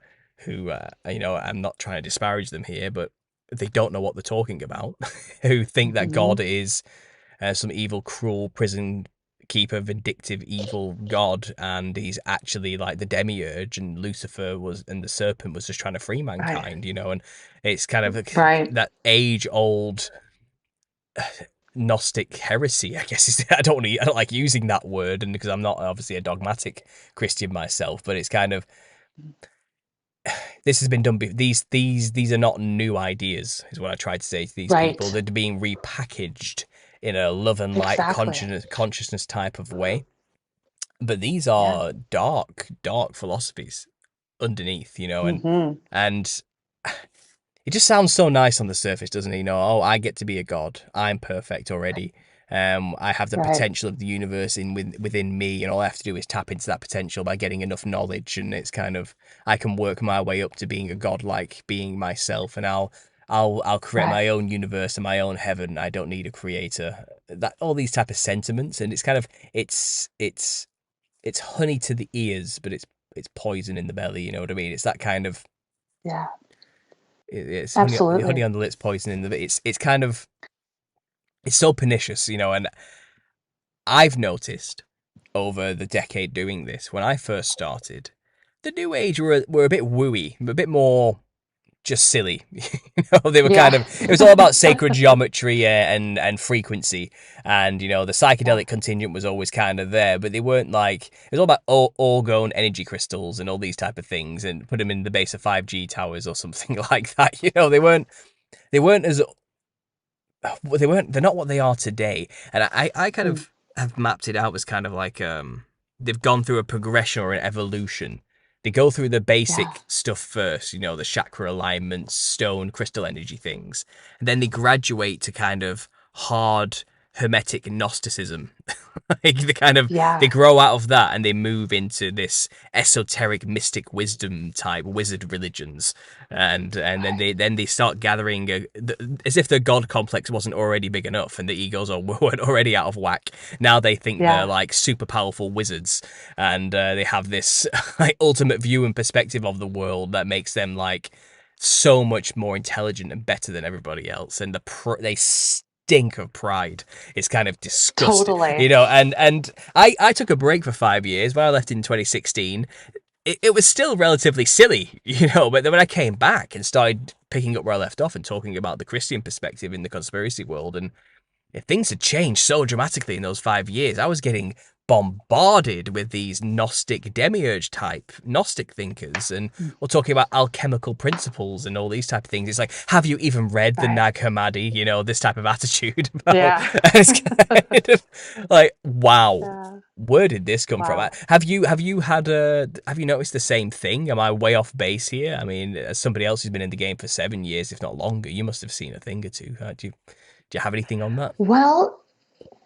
I'm not trying to disparage them here, but they don't know what they're talking about, who think that Hmm. God is some evil, cruel prison keeper, vindictive, evil god, and he's actually like the demiurge, and Lucifer was, and the serpent was just trying to free Right. mankind, and it's kind of Right. that age-old Gnostic heresy, I guess. I don't like using that word, and because I'm not obviously a dogmatic Christian myself, but it's kind of this has been done. These are not new ideas, is what I tried to say to these people. Right. They're being repackaged in a love and light Exactly. consciousness type of way. But these Yeah. are dark philosophies underneath, Hmm. and it just sounds so nice on the surface, doesn't it? Oh, I get to be a god. I'm perfect already. I have the Right. potential of the universe within me, and all I have to do is tap into that potential by getting enough knowledge, and it's kind of I can work my way up to being a godlike being myself, and I'll create Right. my own universe and my own heaven. I don't need a creator. That all these type of sentiments, and it's kind of it's honey to the ears, but it's poison in the belly. You know what I mean? It's that kind of Yeah. it's honey Absolutely. on the lips, poison in the. It's kind of it's so pernicious, and I've noticed over the decade doing this. When I first started, the New Age were a bit wooey, a bit more just silly. They were Yeah. kind of it was all about sacred geometry and frequency, and the Yeah. psychedelic contingent was always kind of there, but they weren't like it was all about orgone energy crystals and all these type of things, and put them in the base of 5G towers or something like that. They weren't as they're not what they are today, and I kind Mm. of have mapped it out as kind of like they've gone through a progression or an evolution. They go through the Yeah. basic stuff first, the chakra alignments, stone, crystal energy things, and then they graduate to kind of hard hermetic Gnosticism. Like they Yeah. grow out of that and they move into this esoteric mystic wisdom type wizard religions, and then Right. they start gathering as if the god complex wasn't already big enough and the egos weren't already out of whack. Now they think they're Yeah. like super powerful wizards, and they have this like ultimate view and perspective of the world that makes them like so much more intelligent and better than everybody else, and they stink of pride. It's kind of disgusting, Totally. and I took a break for 5 years when I left in 2016. It was still relatively silly, but then when I came back and started picking up where I left off and talking about the Christian perspective in the conspiracy world, and things had changed so dramatically in those 5 years. I was getting bombarded with these Gnostic demiurge type Gnostic thinkers, and Mm. we're talking about alchemical principles and all these type of things. It's like, have you even read the Right. Nag Hammadi? You know, this type of attitude about. Yeah. It's kind of like, wow, Yeah. where did this come from? Wow. Have you noticed the same thing? Am I way off base here? I mean, as somebody else who's been in the game for 7 years, if not longer, you must have seen a thing or two. Do you have anything on that? Well,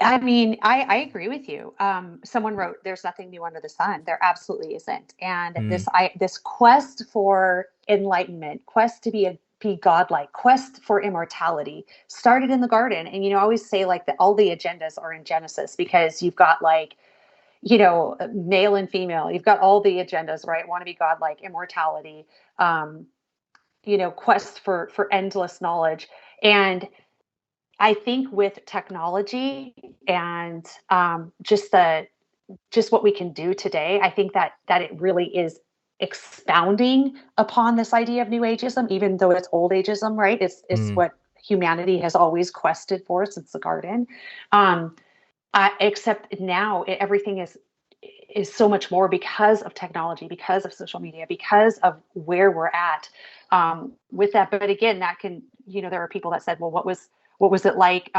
I mean, I agree with you. Someone wrote, "There's nothing new under the sun." There absolutely isn't. And Mm, this quest for enlightenment, quest to be godlike, quest for immortality, started in the garden. And I always say like that all the agendas are in Genesis because you've got like male and female. You've got all the agendas, right? Want to be godlike, immortality, um, quest for endless knowledge, and I think with technology and just what we can do today, I think that it really is expounding upon this idea of new ageism, even though it's old ageism, right? It's mm, what humanity has always quested for since the garden. Um, except now everything is so much more because of technology, because of social media, because of where we're at with that. But again, that can, there are people that said, well, what was it like?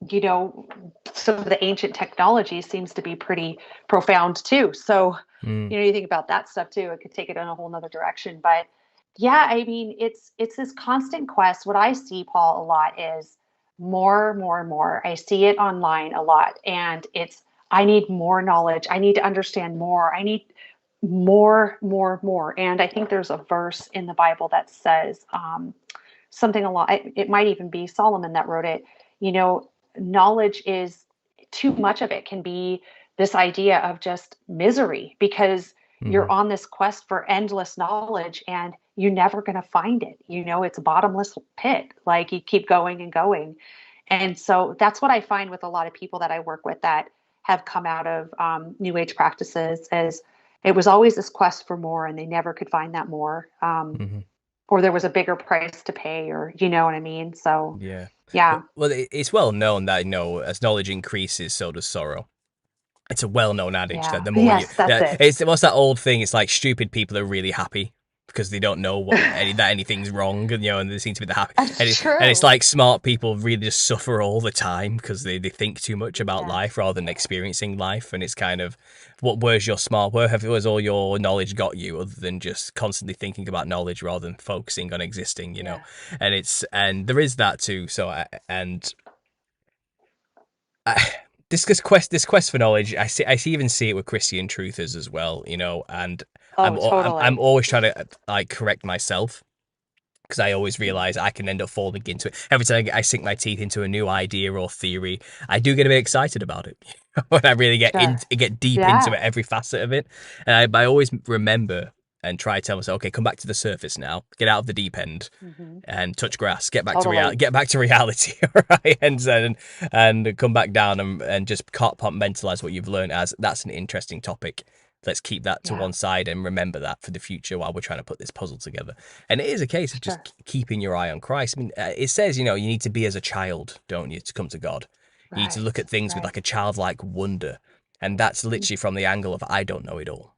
You know, some of the ancient technology seems to be pretty profound too. So, mm, you think about that stuff too. It could take it in a whole nother direction. But yeah, I mean, it's this constant quest. What I see, Paul, a lot is more, more, more. I see it online a lot, and it's I need more knowledge. I need to understand more. I need more, more, more. And I think there's a verse in the Bible that says something a lot. It might even be Solomon that wrote it. Knowledge is too much of it can be this idea of just misery because you're mm. on this quest for endless knowledge and you're never going to find it. It's a bottomless pit. Like you keep going and going. And so that's what I find with a lot of people that I work with that have come out of new age practices is it was always this quest for more and they never could find that more. Mhm. Or there was a bigger price to pay, or you know what I mean? So, Yeah. yeah, Well, it's well known that, as knowledge increases, so does sorrow. It's a well-known adage that yeah, the more you, yes, that's yeah, it. it's what's that old thing? It's like stupid people are really happy because they don't know that anything's wrong, and and they seem to be the happy. And, That's and it's true. like smart people really just suffer all the time because they think too much about life Yes, rather than experiencing life. And it's kind of, where's your smart? Where's all your knowledge got you, other than just constantly thinking about knowledge rather than focusing on existing. yes, And there is that too. So I, this quest for knowledge, even see it with Christian truthers as well, and oh, I'm totally. always trying to like correct myself because I always realize I can end up falling into it. Every time I sink my teeth into a new idea or theory, I do get a bit excited about it when I really Sure. get deep into Yeah. it, every facet of it. And I always remember and try to tell myself, okay, come back to the surface now, get out of the deep end, Hmm. and touch grass. Get back to reality. Totally. Get back to reality, all right? And come back down and just compartmentalize what you've learned as that's an interesting topic. Let's keep that to Yeah, one side and remember that for the future while we're trying to put this puzzle together. And it is a case of just sure. keeping your eye on Christ. I mean, it says you need to be as a child, don't you, to come to God. You need to look Right. at things with Right. like a childlike wonder, and that's literally from the angle of I don't know it all,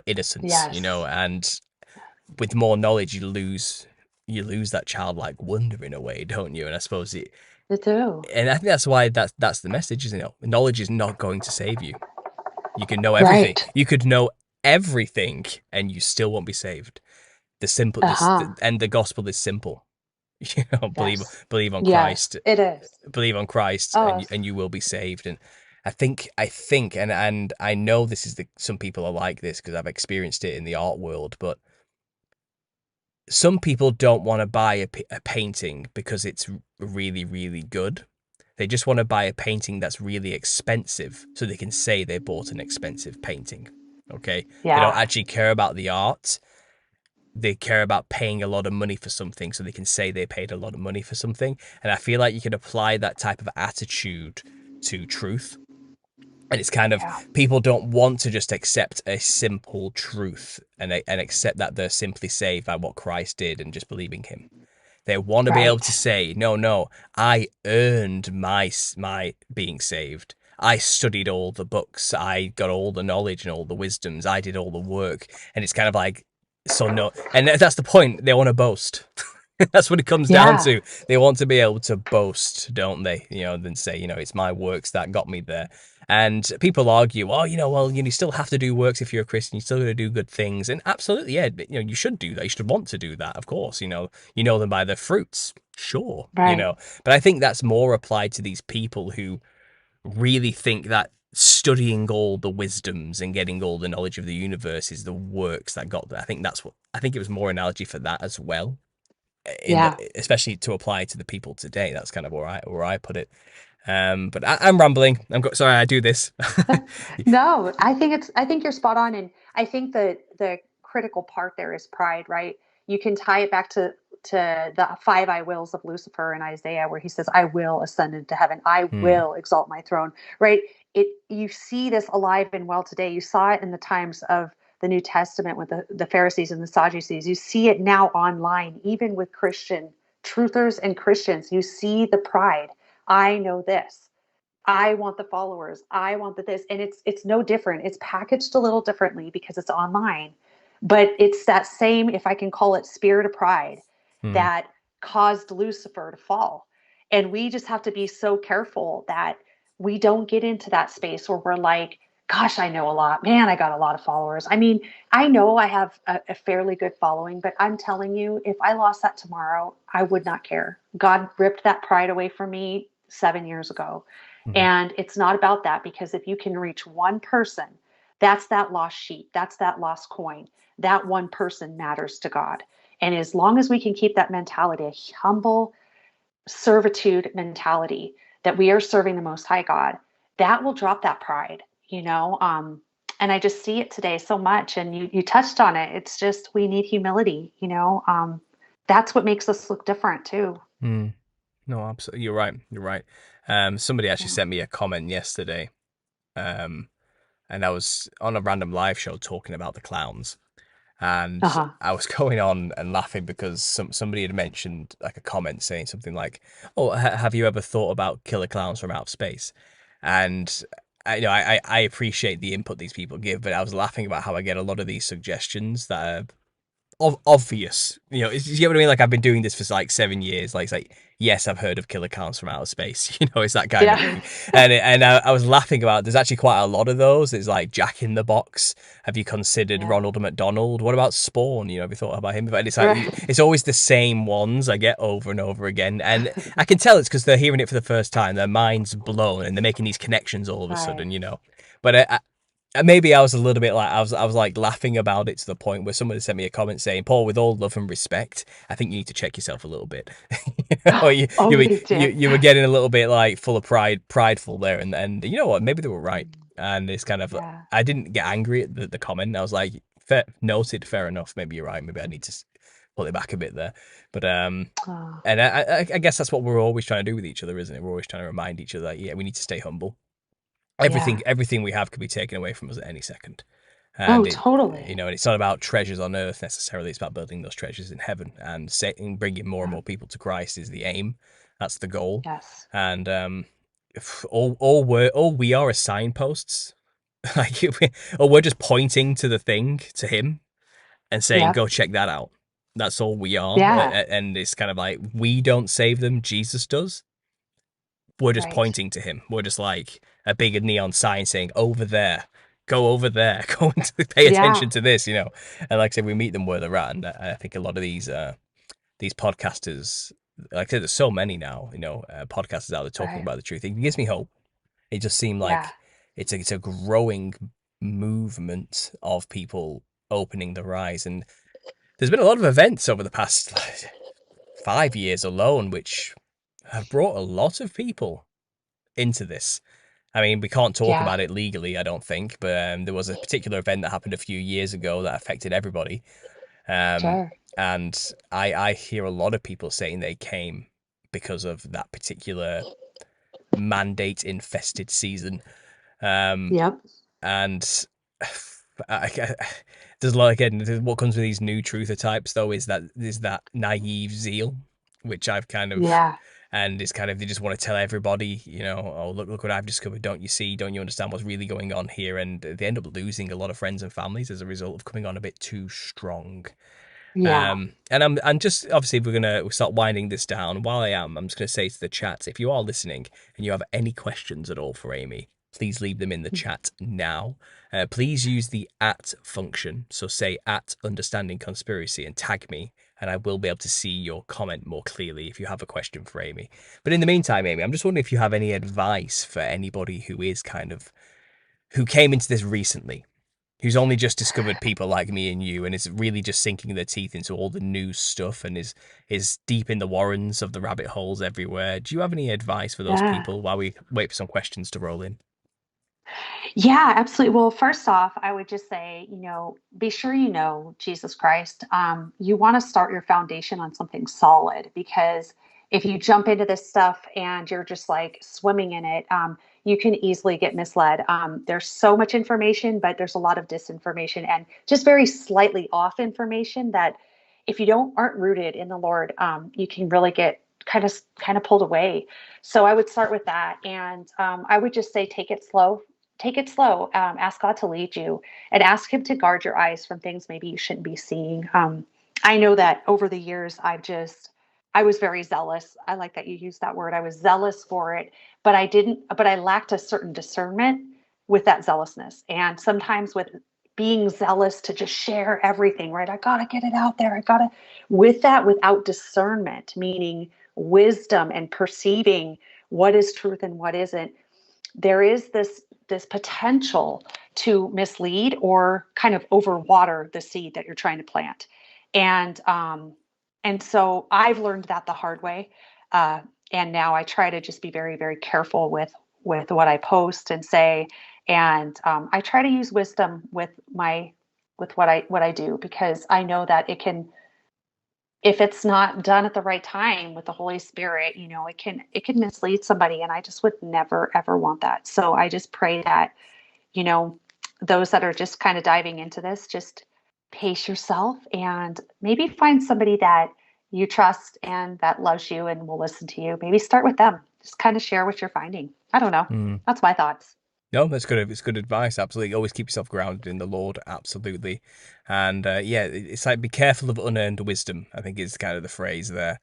innocence, Yes, and with more knowledge you lose that childlike wonder in a way, don't you? And I suppose I do. and I think that's why that's the message, isn't it? Knowledge is not going to save you. You can know everything. Right. You could know everything, and you still won't be saved. The simple, this, Uh-huh. and the gospel is simple. Believe Yes. believe on Yes, Christ, it is. and Oh, you will be saved. And I think, and I know this is some people are like this because I've experienced it in the art world, but some people don't want to buy a painting because it's really, really good. They just want to buy a painting that's really expensive so they can say they bought an expensive painting. Okay? They don't yeah. actually care about the art. They care about paying a lot of money for something so they can say they paid a lot of money for something. And I feel like you can apply that type of attitude to truth. And it's kind of Yeah. people don't want to just accept a simple truth and accept that they're simply saved by what Christ did and just believing him. They want to be able to Right. say, no, no, I earned my being saved. I studied all the books, I got all the knowledge and all the wisdoms, I did all the work, and it's kind of like, so no, and that's the point. They want to boast. That's what it comes down Yeah. to. They want to be able to boast, don't they? Then say, it's my works that got me there. And people argue, oh, well, you still have to do works if you're a Christian. You still got to do good things, and absolutely, yeah, you should do that. You should want to do that, of course. You know them by their fruits, sure. Right. But I think that's more applied to these people who really think that studying all the wisdoms and getting all the knowledge of the universe is the works that got there. I think it was more analogy for that as well, Yeah. especially to apply to the people today. That's kind of where I put it. But I'm rambling. Sorry, I do this. No, I think you're spot on. And I think that the critical part there is pride, right? You can tie it back to the five I wills of Lucifer in Isaiah, where he says, I will ascend into heaven. I Hmm. will exalt my throne, right? You see this alive and well today. You saw it in the times of the New Testament with the Pharisees and the Sadducees. You see it now online, even with Christian truthers and Christians. You see the pride. I know this. I want the followers. I want the this. And it's no different. It's packaged a little differently because it's online. But it's that same, if I can call it, spirit of pride Hmm. that caused Lucifer to fall. And we just have to be so careful that we don't get into that space where we're like, gosh, I know a lot. Man, I got a lot of followers. I mean, I know I have a fairly good following, but I'm telling you, if I lost that tomorrow, I would not care. God ripped that pride away from me 7 years ago. Hmm. And it's not about that, because if you can reach one person, that's that lost sheep, that's that lost coin. That one person matters to God. And as long as we can keep that mentality, a humble servitude mentality that we are serving the most high God, that will drop that pride. And I just see it today so much. And you touched on it. It's just we need humility. That's what makes us look different too. Hmm. No, absolutely. You're right. You're right. Somebody actually Yeah. sent me a comment yesterday. Um, and I was on a random live show talking about the clowns. And Uh-huh. I was going on and laughing because somebody had mentioned like a comment saying something like, "Oh, have you ever thought about killer clowns from outer space?" And I appreciate the input these people give, but I was laughing about how I get a lot of these suggestions that are obvious. You get what I mean? Like, I've been doing this for like 7 years. Like, it's like, yes, I've heard of killer clowns from outer space. It's that kind of Yeah. thing. And I was laughing about. There's actually quite a lot of those. It's like Jack in the Box. Have you considered Yeah. Ronald McDonald? What about Spawn? Have you thought about him? And it's like Right. it's always the same ones I get over and over again, and I can tell it's because they're hearing it for the first time. Their mind's blown, and they're making these connections all of a Right. sudden. But maybe I was a little bit like I was like laughing about it to the point where somebody sent me a comment saying, "Paul, with all love and respect, I think you need to check yourself a little bit." Or Oh, they did. you were getting a little bit like full of prideful there, and you know what? Maybe they were right, and it's kind of Yeah. I didn't get angry at the comment. I was like, fair, noted, fair enough. Maybe you're right. Maybe I need to pull it back a bit there, but Oh, and I guess that's what we're always trying to do with each other, isn't it? We're always trying to remind each other that yeah, we need to stay humble. yeah. Everything we have could be taken away from us at any second. Oh, And totally. and it's not about treasures on earth necessarily. It's about building those treasures in heaven, and bringing more and Yeah. more people to Christ is the aim. That's the goal. Yes. And all we are signposts. Like, or we're just pointing to the thing, to Him, and saying, Yep. "Go check that out." That's all we are. Yeah. And it's kind of like we don't save them; Jesus does. We're just Right. pointing to Him. We're just like a big neon sign saying, "Over there." Go over there. Go and pay Yeah. attention to this. And like I said, we meet them where they're at, and I think a lot of these podcasters, like I said, there's so many now. Podcasters out there talking Right. about the truth. It gives me hope. It just seemed Yeah. like it's a growing movement of people opening their eyes, and there's been a lot of events over the past 5 years alone, which have brought a lot of people into this. I mean, we can't talk Yeah. about it legally, I don't think, but there was a particular event that happened a few years ago that affected everybody. Um, Sure. and I hear a lot of people saying they came because of that particular mandate infested season. Um, Yep. and there's a lot, again, what comes with these new truther types though is that naive zeal, which I've kind of Yeah. and it's kind of they just want to tell everybody, oh look what I've discovered. Don't you see? Don't you understand what's really going on here? And they end up losing a lot of friends and families as a result of coming on a bit too strong. Yeah. And I'm just obviously if we're gonna start winding this down. While I'm just gonna say to the chat, if you are listening and you have any questions at all for Amy, please leave them in the chat now. Please use the @ function, so say @understanding conspiracy and tag me, and I will be able to see your comment more clearly if you have a question for Amy. But in the meantime, Amy, I'm just wondering if you have any advice for anybody who came into this recently, who's only just discovered people like me and you, and is really just sinking their teeth into all the new stuff, and is deep in the warrens of the rabbit holes everywhere. Do you have any advice for those Yeah. people while we wait for some questions to roll in? Yeah, absolutely. Well, first off, I would just say, be sure you know Jesus Christ. You want to start your foundation on something solid because if you jump into this stuff and you're just like swimming in it, you can easily get misled. There's so much information, but there's a lot of disinformation and just very slightly off information that if you don't aren't rooted in the Lord, you can really get kind of pulled away. So I would start with that, and I would just say take it slow. Ask God to lead you and ask Him to guard your eyes from things maybe you shouldn't be seeing. I know that over the years, I was very zealous. I like that you used that word. I was zealous for it, but I lacked a certain discernment with that zealousness. And sometimes with being zealous to just share everything, right? I got to get it out there. With that, without discernment, meaning wisdom and perceiving what is truth and what isn't, there is this potential to mislead or kind of overwater the seed that you're trying to plant. And so I've learned that the hard way. Uh, and now I try to just be very, very careful with what I post and say. And I try to use wisdom with what I do, because I know that if it's not done at the right time with the Holy Spirit, it can mislead somebody. And I just would never, ever want that. So I just pray that, you know, those that are just kind of diving into this, just pace yourself and maybe find somebody that you trust and that loves you and will listen to you. Maybe start with them. Just kind of share what you're finding. I don't know. Hmm. That's my thoughts. No, that's good. It's good advice. Absolutely. Always keep yourself grounded in the Lord. Absolutely. And yeah, it's like be careful of unearned wisdom, I think is kind of the phrase there.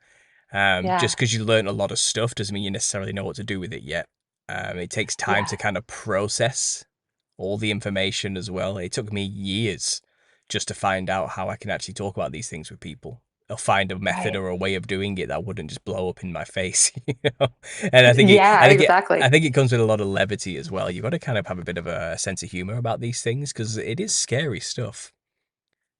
Yeah. Just because you learn a lot of stuff doesn't mean you necessarily know what to do with it yet. It takes time Yeah. to kind of process all the information as well. It took me years just to find out how I can actually talk about these things with people, or find a method Right. or a way of doing it that wouldn't just blow up in my face, you know. And I think it, Yeah, I think it, I exactly. think it comes with a lot of levity as well. You've got to kind of have a bit of a sense of humor about these things because it is scary stuff.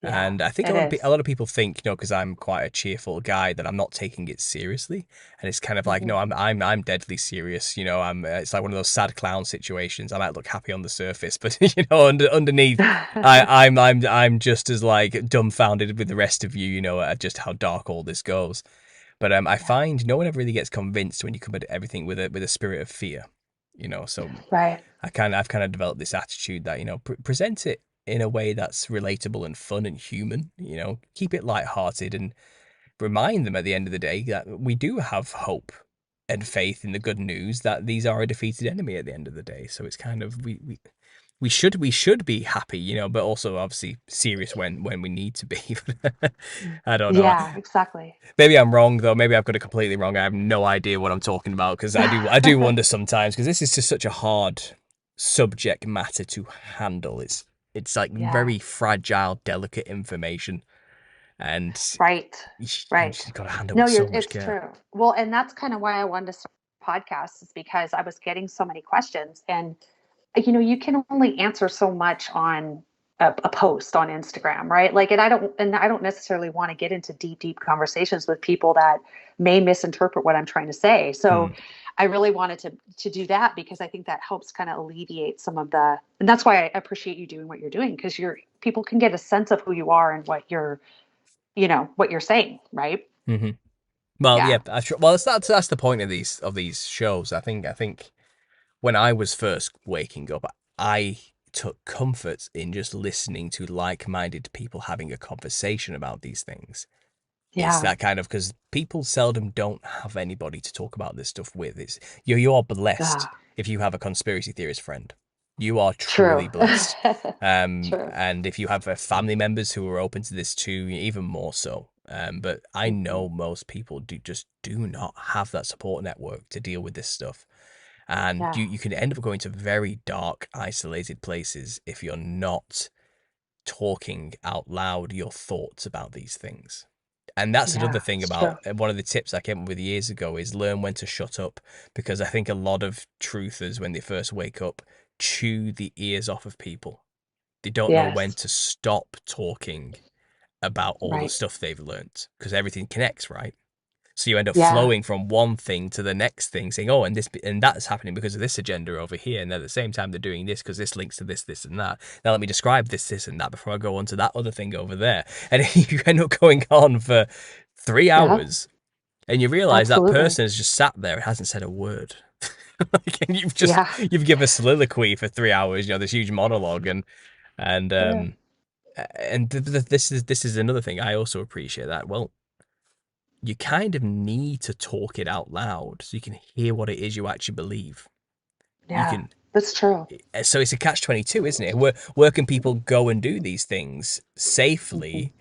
Yeah, And I think it a is. lot of people think, because I'm quite a cheerful guy, that I'm not taking it seriously. And it's kind of like, no, Mhm. I'm deadly serious. I'm. It's like one of those sad clown situations. I might look happy on the surface, but underneath, I'm just as like dumbfounded with the rest of you. At just how dark all this goes. But I Yeah. find no one ever really gets convinced when you come at everything with a spirit of fear. So Right. I've kind of developed this attitude that present it in a way that's relatable and fun and human. Keep it lighthearted and remind them at the end of the day that we do have hope and faith in the good news that these are a defeated enemy at the end of the day. So it's kind of we should be happy, but also obviously serious when we need to be. I don't know. Yeah, exactly. Maybe I'm wrong though. Maybe I've got it completely wrong. I have no idea what I'm talking about because I do wonder sometimes because this is just such a hard subject matter to handle. It's like Yeah. very fragile, delicate information, and Right. you Right. just got to handle No, with so much it's care. true. Well, and that's kind of why I wanted to start podcasts, is because I was getting so many questions, and you can only answer so much on a post on Instagram, right? Like, and I don't necessarily want to get into deep conversations with people that may misinterpret what I'm trying to say. Hmm. So I really wanted to do that because I think that helps kind of alleviate some of and that's why I appreciate you doing what you're doing, because people can get a sense of who you are and what you're saying, right? Hmm. Well, Yeah. yeah. Well, that's the point of these shows. I think when I was first waking up, I took comfort in just listening to like-minded people having a conversation about these things. It's Yeah. that kind of, because people seldom don't have anybody to talk about this stuff with. It's you are blessed Ah, if you have a conspiracy theorist friend. You are truly true. blessed. True. And if you have family members who are open to this too, even more so. But I Mhm. know most people do not have that support network to deal with this stuff. And Yeah. you can end up going to very dark, isolated places if you're not talking out loud your thoughts about these things. And that's another Yeah, thing it's about true. one of the tips I came up with years ago is learn when to shut up, because I think a lot of truthers, when they first wake up, chew the ears off of people. They don't know when Yes. to stop talking about all the Right. stuff they've learned, because everything connects, right? So you end up Yeah. flowing from one thing to the next thing, saying, "Oh, and this and that's happening because of this agenda over here," and at the same time they're doing this because this links to this, this, and that. Now let me describe this, this, and that before I go on to that other thing over there, and you end up going on for three Yeah. hours, and you realize that Absolutely. person has just sat there and hasn't said a word. Like, and Yeah. you've given a soliloquy for 3 hours, this huge monologue, and Yeah. this is another thing I also appreciate, that, well, you kind of need to talk it out loud so you can hear what it is you actually believe. You Yeah. can, That's true. so it's a catch-22, isn't it? Where can people go and do these things Hmm. safely?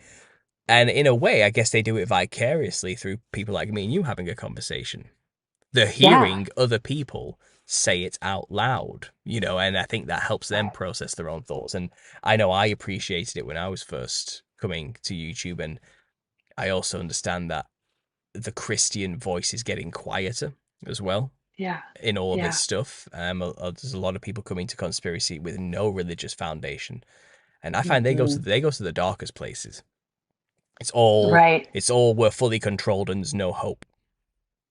And in a way, I guess they do it vicariously through people like me and you having a conversation. They're Yeah. hearing other people say it out loud, and I think that helps them Right. process their own thoughts. And I know I appreciated it when I was first coming to YouTube, and I also understand that the Christian voice is getting quieter as well Yeah. in all of its Yeah. stuff. There's a lot of people coming to conspiracy with no religious foundation, and I find Hmm. they go to the darkest places. It's all Right. it's all we're fully controlled and there's no hope,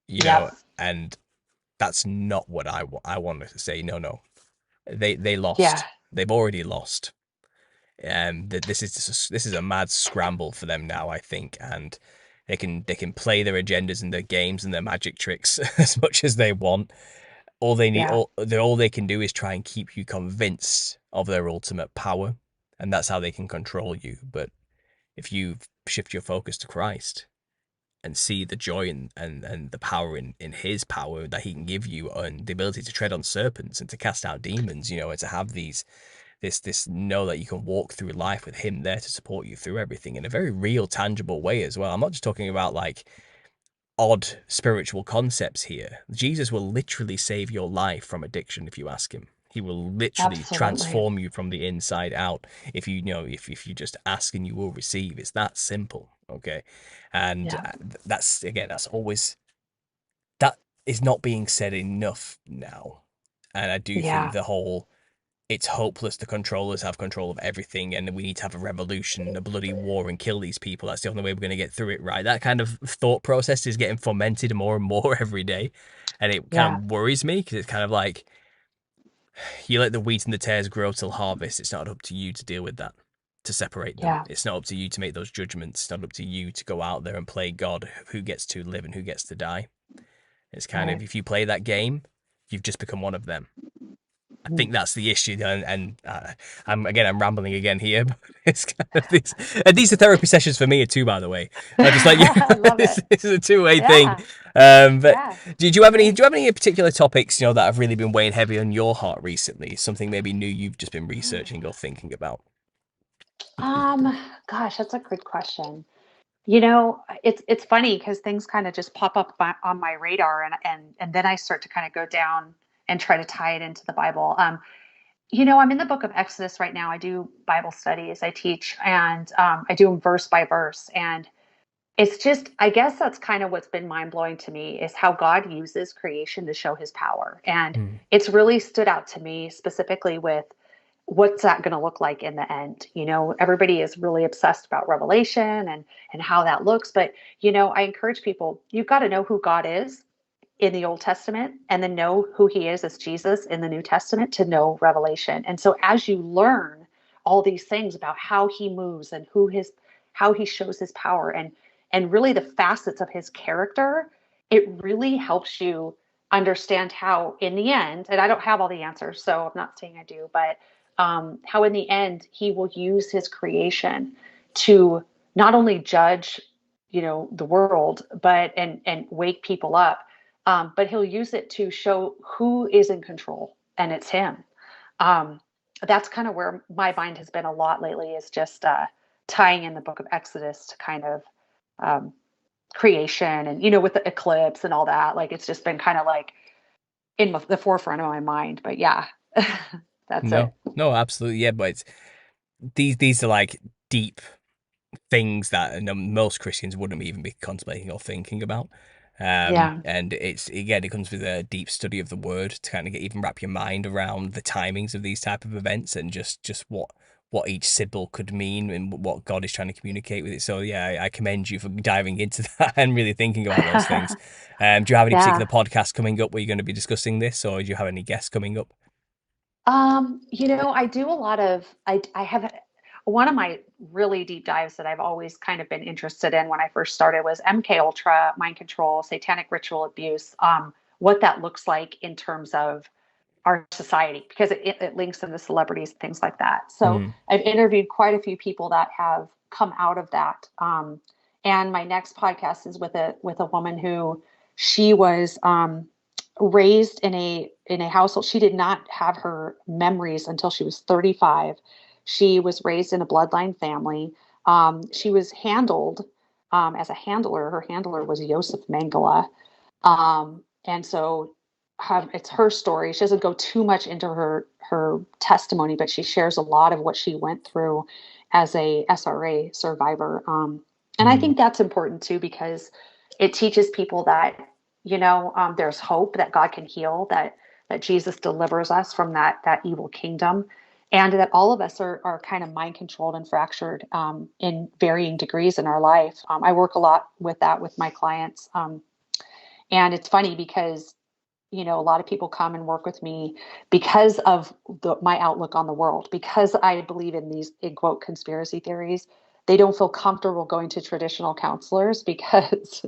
Yep. and that's not what I want to say. No, no, they Yeah. lost. They've already lost. That this is a mad scramble for them now, I think, and they can play their agendas and their games and their magic tricks as much as they want. Yeah. All they can do is try and keep you convinced of their ultimate power, and that's how they can control you. But if you shift your focus to Christ and see the joy and the power in his power that he can give you, and the ability to tread on serpents and to cast out demons, and to have this know that you can walk through life with him there to support you through everything in a very real, tangible way as well. I'm not just talking about like odd spiritual concepts here. Jesus will literally save your life from addiction if you ask him. He will literally Absolutely. transform you from the inside out if if you just ask, and you will receive. It's that simple, okay? And Yeah. that's always, that is not being said enough now. And I do think Yeah. the whole, it's hopeless, the controllers have control of everything and we need to have a revolution, a bloody war, and kill these people, that's the only way we're going to get through it, right? That kind of thought process is getting fomented more and more every day, and it kind Yeah. of worries me, because it's kind of like, you let the wheat and the tares grow till harvest. It's not up to you to deal with that, to separate them. Yeah. It's not up to you to make those judgments. It's not up to you to go out there and play God, who gets to live and who gets to die. It's kind of, Right. if you play that game, you've just become one of them. I Mm. think that's the issue, and I'm rambling again here, but it's kind of this, and these are therapy sessions for me too, by the way. I just like you, I love this, it. this is a two-way thing. Yeah. But Yeah. do you have any Great. particular topics that have really been weighing heavy on your heart recently? Something maybe new you've just been researching or thinking about? Um, Gosh, that's a good question. It's funny because things kind of just pop up on my radar, and then I start to kind of go down and try to tie it into the Bible. I'm in the book of Exodus right now. I do Bible studies, I teach, and I do them verse by verse. And it's just, I guess that's kind of what's been mind blowing to me is how God uses creation to show his power. And Mm. it's really stood out to me specifically with what's that going to look like in the end. Everybody is really obsessed about revelation and how that looks. But, I encourage people, you've got to know who God is in the Old Testament and then know who he is as Jesus in the New Testament to know revelation. And so as you learn all these things about how he moves and how he shows his power and really the facets of his character, it really helps you understand how in the end, and I don't have all the answers, so I'm not saying I do, but how in the end he will use his creation to not only judge the world, but and wake people up. But he'll use it to show who is in control, and it's him. um, that's kind of where my mind has been a lot lately, is just tying in the book of Exodus to kind of um, creation, and with the eclipse and all that. Like, it's just been kind of like in the forefront of my mind. But yeah, that's it. No, no, absolutely, yeah. But it's, these are like deep things that most Christians wouldn't even be contemplating or thinking about. Yeah. And it's, again, it comes with a deep study of the word to kind of even wrap your mind around the timings of these type of events, and just what each symbol could mean and what God is trying to communicate with it. So yeah, I commend you for diving into that and really thinking about those things. Do you have any Yeah. particular podcasts coming up where you're going to be discussing this, or do you have any guests coming up? I do a lot of I have one of my really deep dives that I've always kind of been interested in when I first started was MK Ultra, mind control, satanic ritual abuse, what that looks like in terms of our society, because it links into celebrities and things like that. So Mm, I've interviewed quite a few people that have come out of that. And my next podcast is with a woman who, she was raised in a household. She did not have her memories until she was 35. She was raised in a bloodline family. She was handled as a handler. Her handler was Joseph Mengele. And so it's her story. She doesn't go too much into her testimony, but she shares a lot of what she went through as a SRA survivor. And I mm, think that's important too, because it teaches people that there's hope, that God can heal, that Jesus delivers us from that evil kingdom, and that all of us are kind of mind controlled and fractured in varying degrees in our life. I work a lot with that with my clients. And it's funny because, a lot of people come and work with me because of my outlook on the world, because I believe in these, in quote, conspiracy theories. They don't feel comfortable going to traditional counselors because,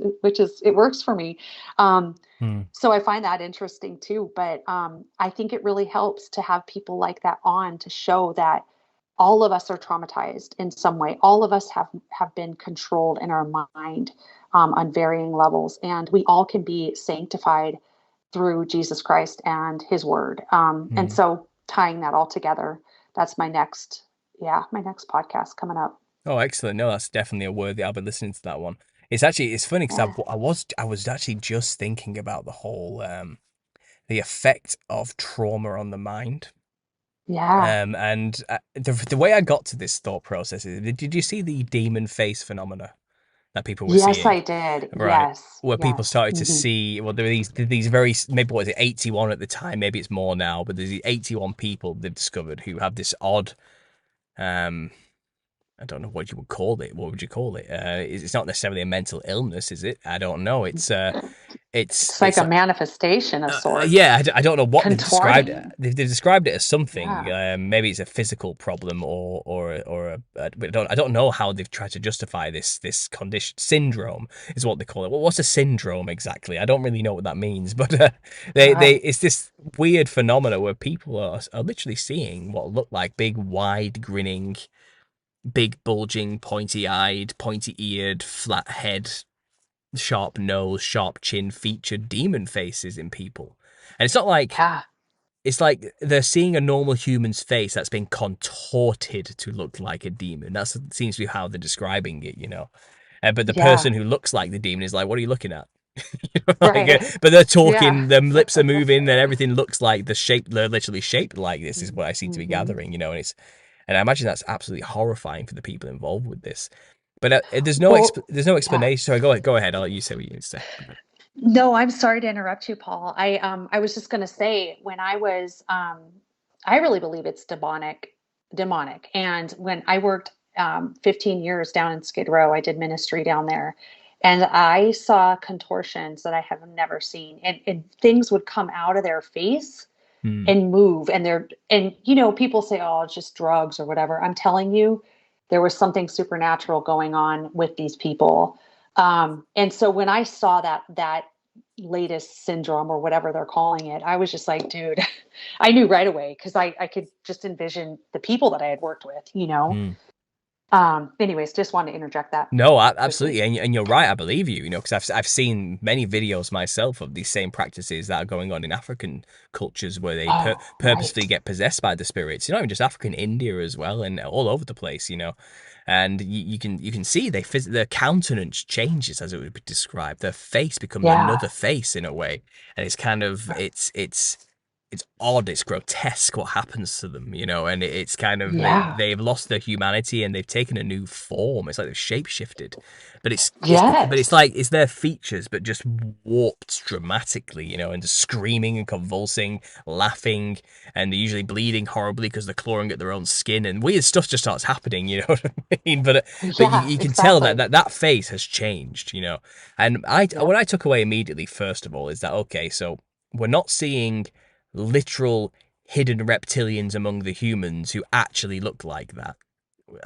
it works for me. Um, mm, so I find that interesting too. But I think it really helps to have people like that on to show that all of us are traumatized in some way. All of us have been controlled in our mind on varying levels, and we all can be sanctified through Jesus Christ and His Word. And mm. so tying that all together, that's my next podcast coming up. Oh, excellent. No, that's definitely a worthy. I'll be listening to that one. It's funny because Yeah, I was actually just thinking about the whole the effect of trauma on the mind. yeah, And the way I got to this thought process is, did you see the demon face phenomena that people were yes, seeing? I did. Right. Yes, Where people yes. started to see, well, there were these very, maybe what is it, 81 at the time, maybe it's more now, but there's these 81 people they've discovered who have this odd, um, I don't know what you would call it. What would you call it? It's not necessarily a mental illness, is it? I don't know. It's like It's a manifestation of yeah, sorts, I don't know what they've described it. contorting. They've described it as something. Yeah, Maybe it's a physical problem, but I don't know how they've tried to justify this condition. Syndrome is what they call it. Well, what's a syndrome exactly? I don't really know what that means, but they right. it's this weird phenomena where people are literally seeing what look like big, wide, grinning, big, bulging, pointy-eyed, pointy-eared, flat head, sharp nose, sharp chin featured demon faces in people. And Yeah, it's like they're seeing a normal human's face that's been contorted to look like a demon. That seems to be how they're describing it. But the yeah, person who looks like the demon is like, "What are you looking at?" right. But they're Yeah. talking, their lips are moving, and everything looks like the shape. They're literally shaped like this. Is what I seem to be Hmm. gathering. And I imagine that's absolutely horrifying for the people involved with this. But Well, there's no yeah. explanation. Sorry, go ahead. I'll let you say what you need to say. No, I'm sorry to interrupt you, Paul. I was just going to say, when I really believe it's demonic. And when I worked 15 years down in Skid Row, I did ministry down there, and I saw contortions that I have never seen, and things would come out of their face Hmm. and move, and people say, oh, it's just drugs or whatever. I'm telling you, there was something supernatural going on with these people. And so when I saw that latest syndrome, or whatever they're calling it, I was just like, dude, I knew right away, because I could just envision the people that I had worked with. Hmm. Anyways, just wanted to interject that No, quickly. absolutely, and you're right. I believe you. You know, because I've seen many videos myself of these same practices that are going on in African cultures where they Oh, purposely right. get possessed by the spirits. You know, even just African India as well, and all over the place. You know, and you can see their countenance changes as it would be described. Their face becomes Yeah. another face in a way, and it's kind of it's odd, it's grotesque what happens to them, you know, and it's kind of Yeah. they've lost their humanity and they've taken a new form. It's like they've shapeshifted, but it's Yes. like it's their features but just warped dramatically, you know, and just screaming and convulsing, laughing, and they're usually bleeding horribly because they're clawing at their own skin and weird stuff just starts happening, you know what I mean? But Yeah, you can tell that, exactly. that face has changed, you know, and I Yep. what I took away immediately first of all is that okay, so we're not seeing literal hidden reptilians among the humans who actually look like that.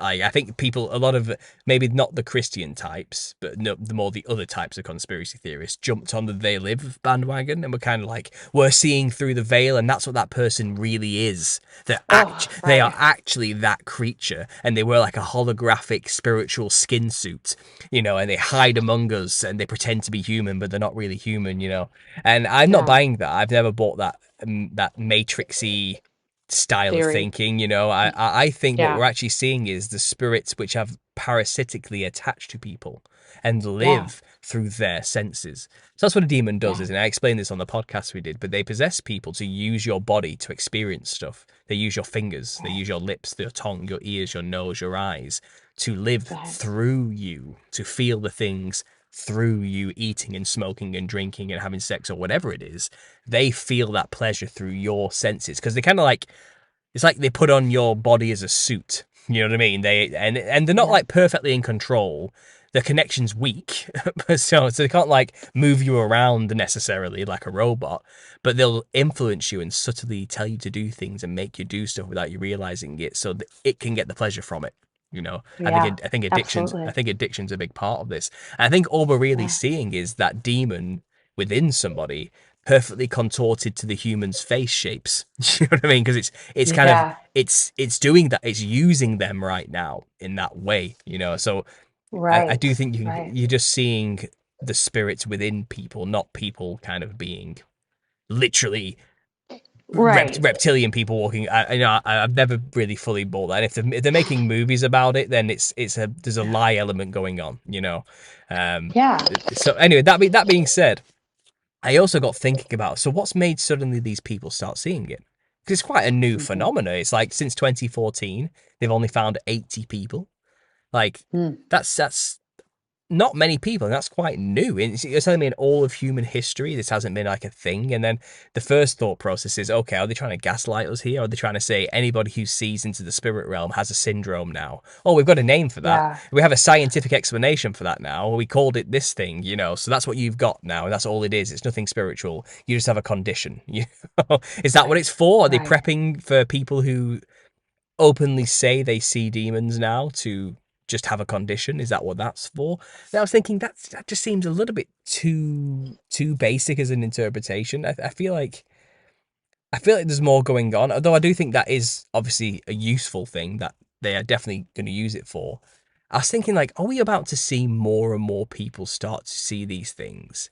I think people, a lot of maybe not the Christian types, but no, the more the other types of conspiracy theorists jumped on the they live bandwagon and were kind of like, we're seeing through the veil, and that's what that person really is. Oh, They are right. actually that creature, and they wear like a holographic spiritual skin suit, you know, and they hide among us and they pretend to be human, but they're not really human, you know. And I'm not No. buying that. I've never bought that that matrixy style of Theory. thinking. You know, I think what Yeah. we're actually seeing is the spirits which have parasitically attached to people and Yeah. live through their senses. So that's what a demon does, Yeah. isn't it? I explained this on the podcast we did, but they possess people to use your body to experience stuff. They use your fingers, they Right. use your lips, your tongue, your ears, your nose, your eyes to live Right. through you, to feel the things through you eating and smoking and drinking and having sex or whatever it is. They feel that pleasure through your senses because they kind of like it's like they put on your body as a suit. You know what I mean? And they're not Yeah. like perfectly in control. The connection's weak, so they can't like move you around necessarily like a robot, but they'll influence you and subtly tell you to do things and make you do stuff without you realizing it, so that it can get the pleasure from it. You know, Yeah. I Absolutely. think addiction's a big part of this. And I think all we're really Yeah. seeing is that demon within somebody perfectly contorted to the human's face shapes. You know what I mean? Because it's kind of Yeah. it's doing that. It's using them right now in that way. You know, so I Right. do think Right. you're just seeing the spirits within people, not people kind of being literally Right. reptilian people walking. You know, I've never really fully bought that. If they're making movies about it, then it's a there's a lie element going on. You know, um. Yeah. So anyway, that being said, I also got thinking about so what's made suddenly these people start seeing it? Because it's quite a new Hmm. phenomenon. It's like since 2014, they've only found 80 people. Like Mm. that's not many people, and that's quite new. You're telling me in all of human history, this hasn't been like a thing. And then the first thought process is, okay, are they trying to gaslight us here? Are they trying to say anybody who sees into the spirit realm has a syndrome now? Oh, we've got a name for that. Yeah. We have a scientific explanation for that now. We called it this thing, you know. So that's what you've got now, and that's all it is. It's nothing spiritual. You just have a condition. You know? Is that what Right. it's for? Are they Right. prepping for people who openly say they see demons now to just have a condition? Is that what that's for? And I was thinking that just seems a little bit too basic as an interpretation. I feel like there's more going on. Although I do think that is obviously a useful thing that they are definitely going to use it for. I was thinking like, are we about to see more and more people start to see these things?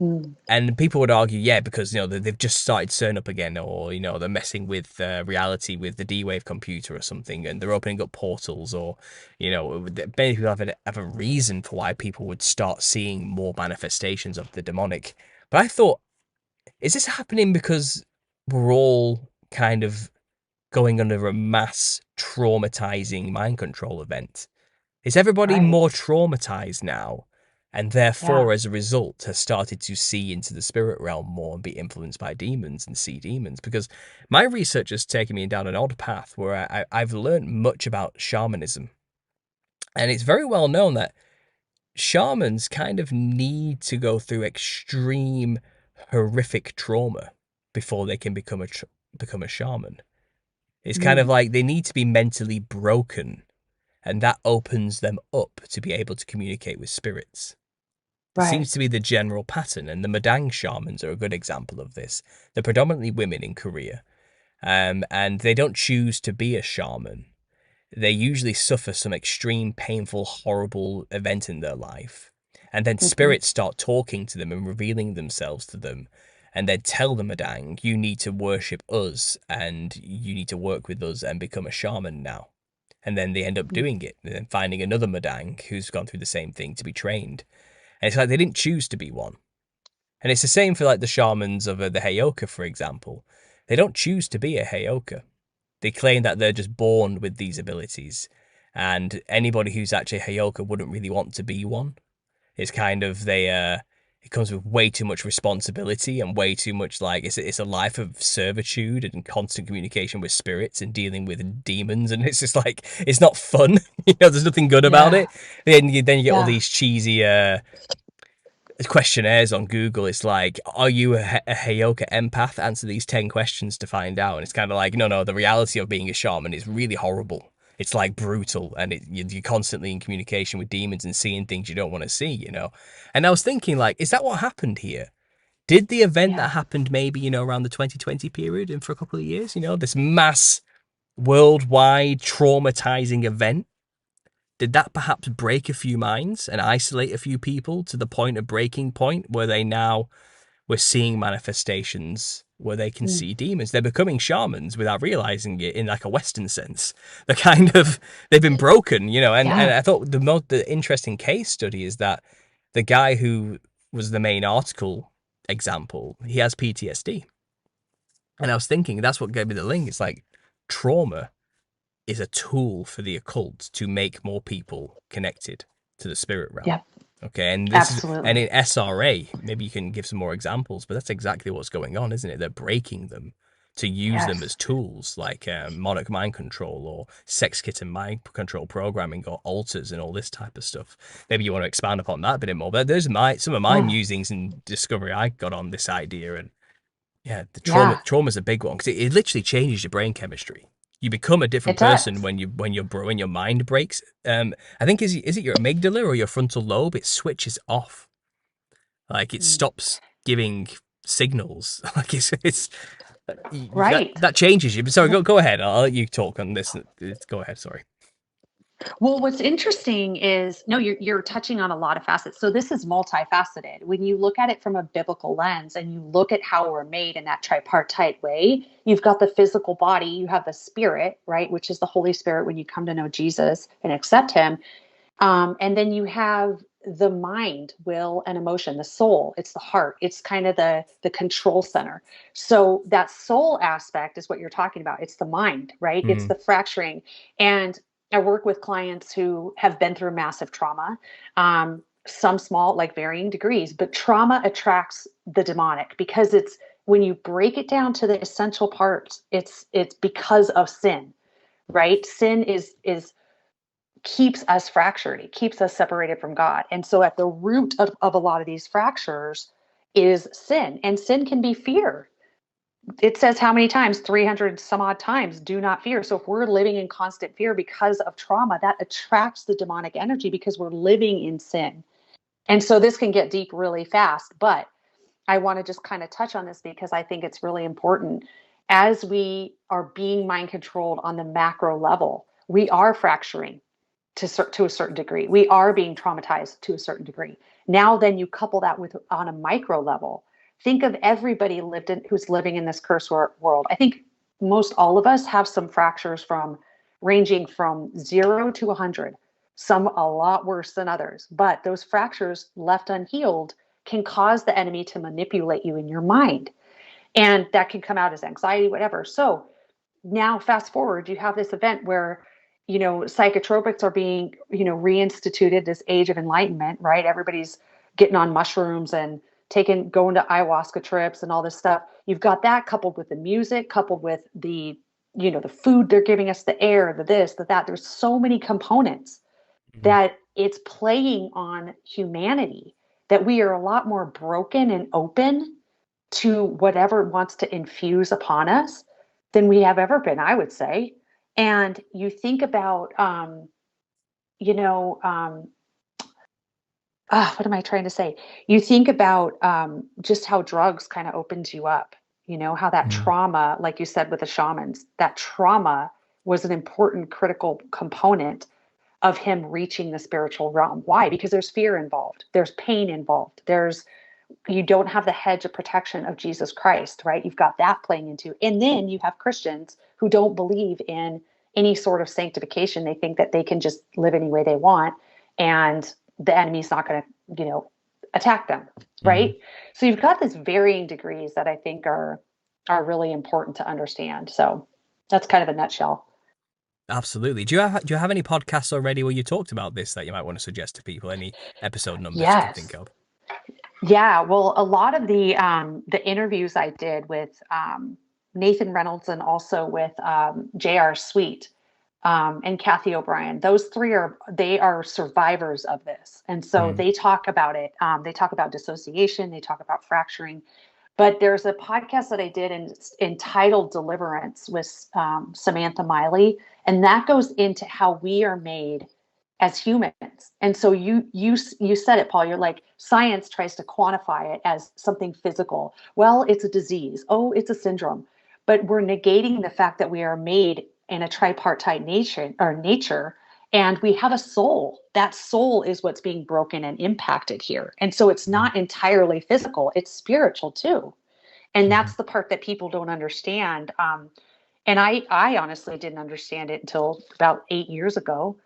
Mm. And people would argue, yeah, because you know they've just started CERN up again, or you know they're messing with reality with the D-Wave computer or something, and they're opening up portals, or you know many people have a reason for why people would start seeing more manifestations of the demonic. But I thought, is this happening because we're all kind of going under a mass traumatizing mind control event? Is everybody Right. more traumatized now? And Yeah. therefore, as a result, has started to see into the spirit realm more and be influenced by demons and see demons. Because my research has taken me down an odd path where I've learned much about shamanism. And it's very well known that shamans kind of need to go through extreme, horrific trauma before they can become a shaman. It's kind of Mm. like they need to be mentally broken, and that opens them up to be able to communicate with spirits. This Right. seems to be the general pattern, and the Madang shamans are a good example of this. They're predominantly women in Korea, and they don't choose to be a shaman. they usually suffer some extreme, painful, horrible event in their life. And then Hmm. spirits start talking to them and revealing themselves to them. And then tell the Madang, you need to worship us and you need to work with us and become a shaman now. And then they end up doing it and then finding another Madang who's gone through the same thing to be trained. And it's like they didn't choose to be one. And it's the same for like the shamans of the Heyoka, for example. They don't choose to be a Heyoka. They claim that they're just born with these abilities, and anybody who's actually a Heyoka wouldn't really want to be one. It's kind of it comes with way too much responsibility and way too much like it's a life of servitude and constant communication with spirits and dealing with demons, and it's just like it's not fun. There's nothing good about Yeah. it. Then you get all Yeah. these cheesy questionnaires on Google. It's like, are you a Heyoka empath? Answer these 10 questions to find out. And it's kind of like, no, the reality of being a shaman is really horrible. It's like brutal, and you're constantly in communication with demons and seeing things you don't want to see. And I was thinking, like, is that what happened here? Did the event that Yeah. happened maybe, around the 2020 period and for a couple of years, this mass worldwide traumatizing event, did that perhaps break a few minds and isolate a few people to the point of breaking point where they now were seeing manifestations where they can Mm. see demons? They're becoming shamans without realizing it in like a Western sense. They're kind of they've been broken. And Yeah. I thought the interesting case study is that the guy who was the main article example, he has PTSD. And I was thinking that's what gave me the link. It's like trauma is a tool for the occult to make more people connected to the spirit realm. Yep. Okay, and Absolutely. in SRA, maybe you can give some more examples, but that's exactly what's going on, isn't it? They're breaking them to use them as Yes. tools like monarch mind control or sex kitten mind control programming or alters and all this type of stuff. Maybe you want to expand upon that a bit more. But there's some of my Yeah. musings and discovery I got on this idea, and yeah, the Yeah. trauma's a big one because it literally changes your brain chemistry. You become a different It person does. when your mind breaks. I think is it your amygdala or your frontal lobe? It switches off, like it Mm. stops giving signals. Like it's Right. that changes you. But sorry, go ahead. I'll let you talk on this. Go ahead. Sorry. Well, what's interesting is no, you're touching on a lot of facets. So this is multifaceted. When you look at it from a biblical lens and you look at how we're made in that tripartite way, you've got the physical body, you have the spirit, right, which is the Holy Spirit when you come to know Jesus and accept Him, and then you have the mind, will, and emotion, the soul. It's the heart. It's kind of the control center. So that soul aspect is what you're talking about. It's the mind, right? It's Mm, the fracturing. And I work with clients who have been through massive trauma, some small, like varying degrees, but trauma attracts the demonic because it's when you break it down to the essential parts, it's because of sin, right? Sin is keeps us fractured. It keeps us separated from God. And so at the root of a lot of these fractures is sin. And sin can be fear. It says how many times? 300 some odd times, do not fear. So if we're living in constant fear because of trauma, that attracts the demonic energy because we're living in sin. And so this can get deep really fast. But I want to just kind of touch on this because I think it's really important. As we are being mind controlled on the macro level, we are fracturing to a certain degree. We are being traumatized to a certain degree. Now, then you couple that with on a micro level. Think of everybody who's living in this curse world. I think most all of us have some fractures from ranging from 0 to 100. Some a lot worse than others, but those fractures left unhealed can cause the enemy to manipulate you in your mind, and that can come out as anxiety, whatever. So now fast forward, you have this event where psychotropics are being reinstituted, this age of enlightenment, right? Everybody's getting on mushrooms and going to ayahuasca trips and all this stuff. You've got that coupled with the music, coupled with the food they're giving us, the air, the this, the that. There's so many components mm, that it's playing on humanity, that we are a lot more broken and open to whatever wants to infuse upon us than we have ever been, I would say. And you think about, you know, what am I trying to say? You think about just how drugs kind of opens you up, how that mm, trauma, like you said with the shamans, that trauma was an important critical component of him reaching the spiritual realm. Why? Because there's fear involved, there's pain involved, there's you don't have the hedge of protection of Jesus Christ, right? You've got that playing into. And then you have Christians who don't believe in any sort of sanctification. They think that they can just live any way they want and the enemy's not going to, attack them, Mhm. right? So you've got these varying degrees that I think are really important to understand. So that's kind of a nutshell. Absolutely. Do you have any podcasts already where you talked about this that you might want to suggest to people? Any episode numbers you can think Yes. of? Yeah, well, a lot of the interviews I did with Nathan Reynolds and also with J.R. Sweet and Kathy O'Brien, those three are survivors of this, and so Mm. they talk about it. They talk about dissociation, they talk about fracturing. But there's a podcast that I did entitled "Deliverance" with Samantha Miley, and that goes into how we are made as humans. And so you said it, Paul. You're like, science tries to quantify it as something physical. Well, it's a disease. Oh, it's a syndrome. But we're negating the fact that we are made in a tripartite nature, and we have a soul. That soul is what's being broken and impacted here. And so it's Mm. not entirely physical, it's spiritual too. And Mhm. that's the part that people don't understand. And I honestly didn't understand it until about 8 years ago.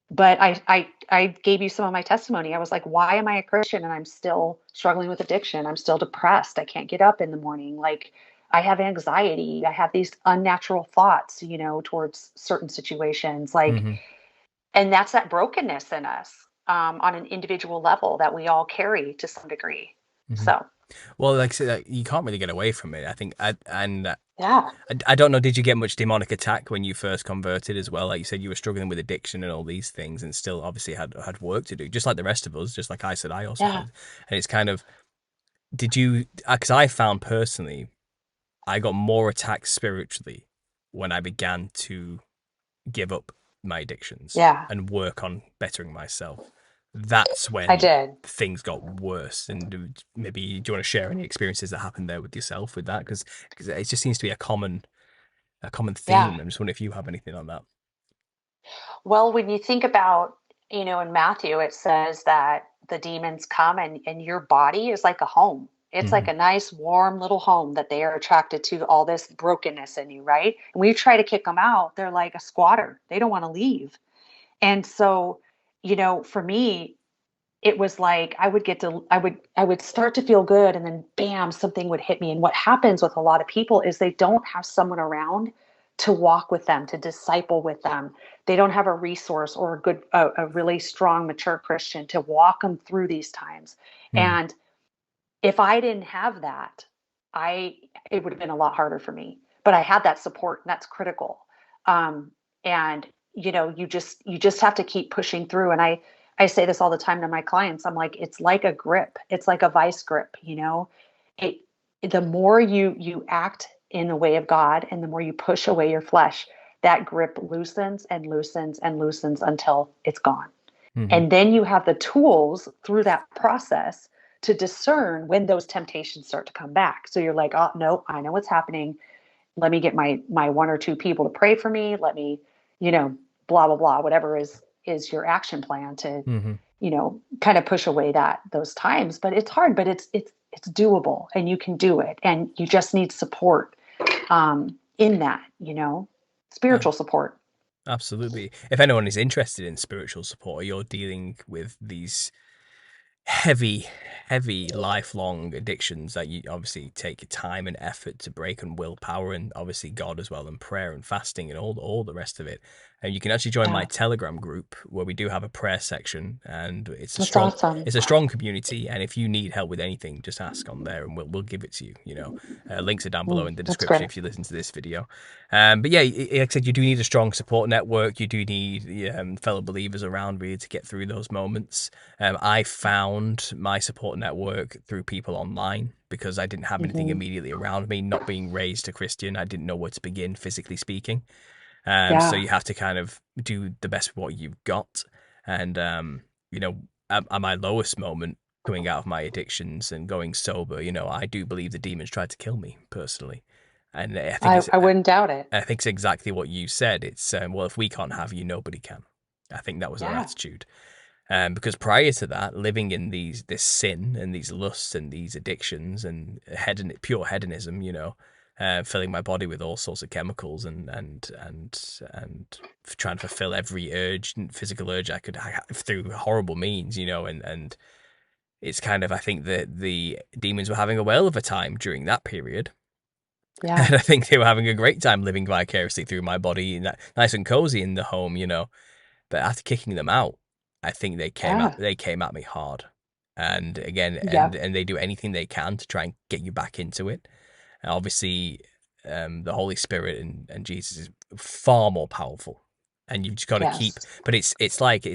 But I gave you some of my testimony. I was like, why am I a Christian and I'm still struggling with addiction? I'm still depressed. I can't get up in the morning. Like, I have anxiety. I have these unnatural thoughts, towards certain situations. Like, Mhm. and that's that brokenness in us, on an individual level that we all carry to some degree. Mhm. So, Well, like I said, you can't really get away from it. I think, yeah. I don't know. Did you get much demonic attack when you first converted as well? Like you said, you were struggling with addiction and all these things, and still obviously had work to do, just like the rest of us. Just like I said, I also had. Yeah. And it's kind of, did you? Because I found personally, I got more attacked spiritually when I began to give up my addictions Yeah. and work on bettering myself. That's I when did. things got worse. And maybe do you want to share any experiences that happened there with yourself with that? Because it just seems to be a common Yeah. theme. I'm just wondering if you have anything on that. Well, when you think about, in Matthew, it says that the demons come and your body is like a home. It's like Hmm. a nice, warm little home that they are attracted to all this brokenness in you, right? And when you try to kick them out, they're like a squatter. They don't want to leave. And so, for me, it was like I would start to feel good and then bam, something would hit me. And what happens with a lot of people is they don't have someone around to walk with them, to disciple with them. They don't have a resource or a really strong mature Christian to walk them through these times. Mm. And if I didn't have that, I it would have been a lot harder for me. But I had that support, and that's critical. And you just have to keep pushing through. And I say this all the time to my clients. I'm like, it's like a grip. It's like a vice grip. It the more you act in the way of God, and the more you push away your flesh, that grip loosens and loosens and loosens until it's gone. Hmm. And then you have the tools through that process to discern when those temptations start to come back. So you're like, oh no, I know what's happening. Let me get my one or two people to pray for me. Let me, you know, blah blah blah, whatever is your action plan to, Hmm. kind of push away those times. But it's hard, but it's doable, and you can do it. And you just need support in that, spiritual support. Absolutely. If anyone is interested in spiritual support, or you're dealing with these heavy, heavy lifelong addictions that you obviously take time and effort to break, and willpower, and obviously God as well, and prayer and fasting and all the rest of it. And you can actually join my Yeah, Telegram group where we do have a prayer section, and that's awesome. it's a strong community. And if you need help with anything, just ask on there, and we'll give it to you. Links are down below in the That's description great. if you listen to this video. But yeah, like I said, you do need a strong support network. You do need fellow believers around really to get through those moments. I found my support network through people online because I didn't have anything Hmm. immediately around me. Not being raised a Christian, I didn't know where to begin, physically speaking. So Yeah. you have to kind of do the best with what you've got. And at my lowest moment, coming out of my addictions and going sober, I do believe the demons tried to kill me personally. And I think I wouldn't doubt it. it's exactly what you said. It's well, if we can't have you, nobody can. I think that was our Yeah. attitude. Because prior to that, living in this sin and these lusts and these addictions and pure hedonism, filling my body with all sorts of chemicals and trying to fulfill every physical urge I could have through horrible means, and it's kind of, I think that the demons were having a whale of a time during that period. Yeah. And I think they were having a great time living vicariously through my body, nice and cozy in the home, But after kicking them out, I think they came Yeah. at me hard. And again, Yep. and they do anything they can to try and get you back into it. And obviously, the Holy Spirit and Jesus is far more powerful, and you've just got to keep. Yes. But it's like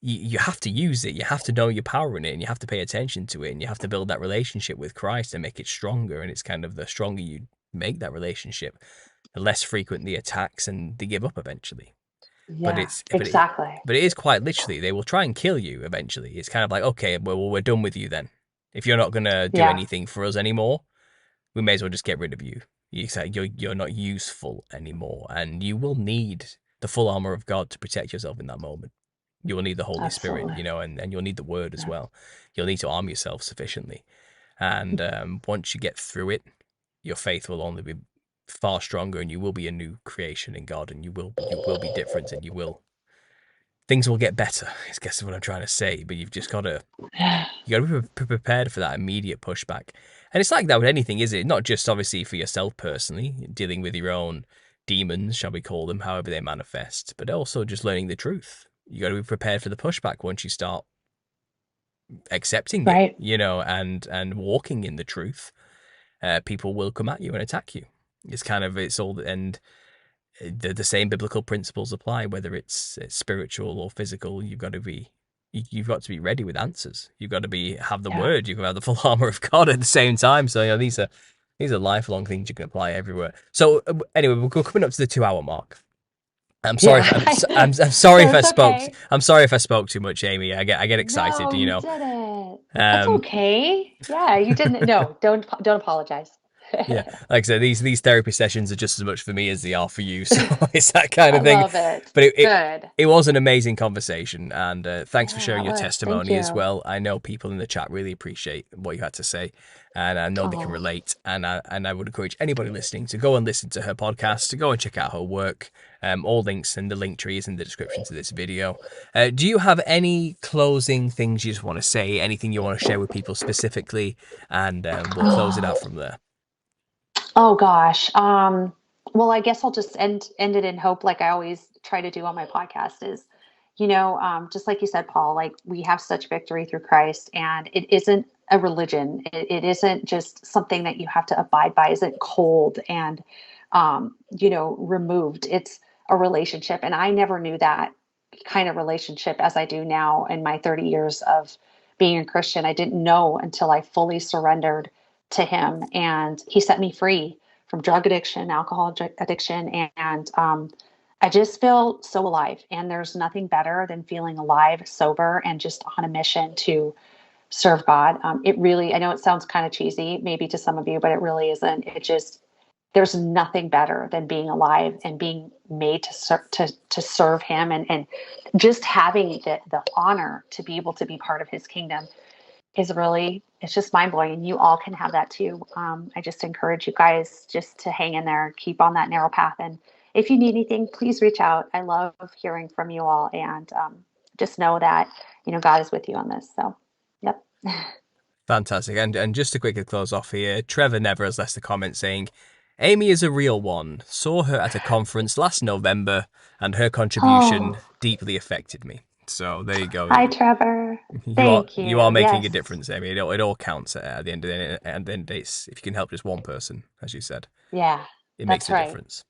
you have to use it. You have to know your power in it, and you have to pay attention to it, and you have to build that relationship with Christ and make it stronger. And it's kind of the stronger you make that relationship, the less frequent the attacks, and they give up eventually. But Yeah, exactly. but it is quite literally, they will try and kill you eventually. It's kind of like, okay, well, we're done with you then. If you're not gonna do Yeah. anything for us anymore, we may as well just get rid of you. You're not useful anymore, and you will need the full armor of God to protect yourself in that moment. You will need the Holy Spirit, Absolutely. and you'll need the Word as Yeah. well. You'll need to arm yourself sufficiently, and once you get through it, your faith will only be far stronger, and you will be a new creation in God, and you will be different, and things will get better. I guess is what I'm trying to say. But you've just got to be prepared for that immediate pushback. And it's like that with anything, is it? Not just obviously for yourself personally, dealing with your own demons, shall we call them, however they manifest, but also just learning the truth. You got to be prepared for the pushback once you start accepting it, Right. and walking in the truth. People will come at you and attack you. It's all, and the same biblical principles apply, whether it's spiritual or physical. You've got to be ready with answers. You've got to have the Yeah. Word. You can have the full armor of God at the same time. So these are lifelong things you can apply everywhere. So anyway, we're coming up to the 2 hour mark. I'm sorry. Yeah. I'm sorry if I That's spoke. okay. I'm sorry if I spoke too much, Amy. I get excited. No, you didn't. That's Um, okay. Yeah, you didn't. No, don't apologize. yeah, like I said, these therapy sessions are just as much for me as they are for you. So it's that kind I of thing. love it. But Good. it was an amazing conversation, and thanks for Yeah, sharing it your was. Thank testimony as you. well. I know people in the chat really appreciate what you had to say, and I know they can Oh, relate. And I would encourage anybody listening to go and listen to her podcast, to go and check out her work. All links and the link tree is in the description to this video. Do you have any closing things you just want to say? Anything you want to share with people specifically? And we'll close it out from there. oh gosh. Well, I guess I'll just end it in hope, like I always try to do on my podcast. Is just like you said, Paul. Like we have such victory through Christ, and it isn't a religion. It isn't just something that you have to abide by. Isn't cold and removed. It's a relationship, and I never knew that kind of relationship as I do now in my 30 years of being a Christian. I didn't know until I fully surrendered to Him, and He set me free from drug addiction, alcohol addiction, and I just feel so alive. And there's nothing better than feeling alive, sober, and just on a mission to serve God. It really, I know it sounds kind of cheesy, maybe to some of you, but it really isn't. It just, there's nothing better than being alive and being made to serve Him, and just having the honor to be able to be part of His kingdom is really, it's just mind blowing. And you all can have that too. I just encourage you guys just to hang in there, keep on that narrow path. And if you need anything, please reach out. I love hearing from you all, and just know that, God is with you on this. So, yep. Fantastic. And just to quickly close off here, Trevor Never has left a comment saying, Amy is a real one. Saw her at a conference last November, and her contribution Oh, deeply affected me. So there you go. hi, Trevor. Thank You are you. making a Yes. difference, Amy. It all counts at the end of the day. And then if you can help just one person, as you said, Yeah, it makes that's a right. difference.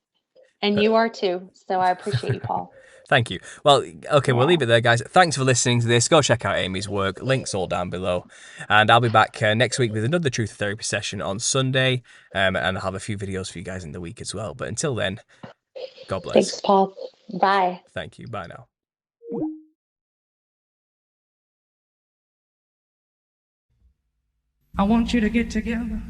And you are too. So I appreciate you, Paul. Thank you. Well, okay, we'll Yeah. leave it there, guys. Thanks for listening to this. Go check out Amy's work. Links all down below. And I'll be back next week with another Truth Therapy session on Sunday. And I'll have a few videos for you guys in the week as well. But until then, God bless. Thanks, Paul. Bye. Thank you. Bye now. I want you to get together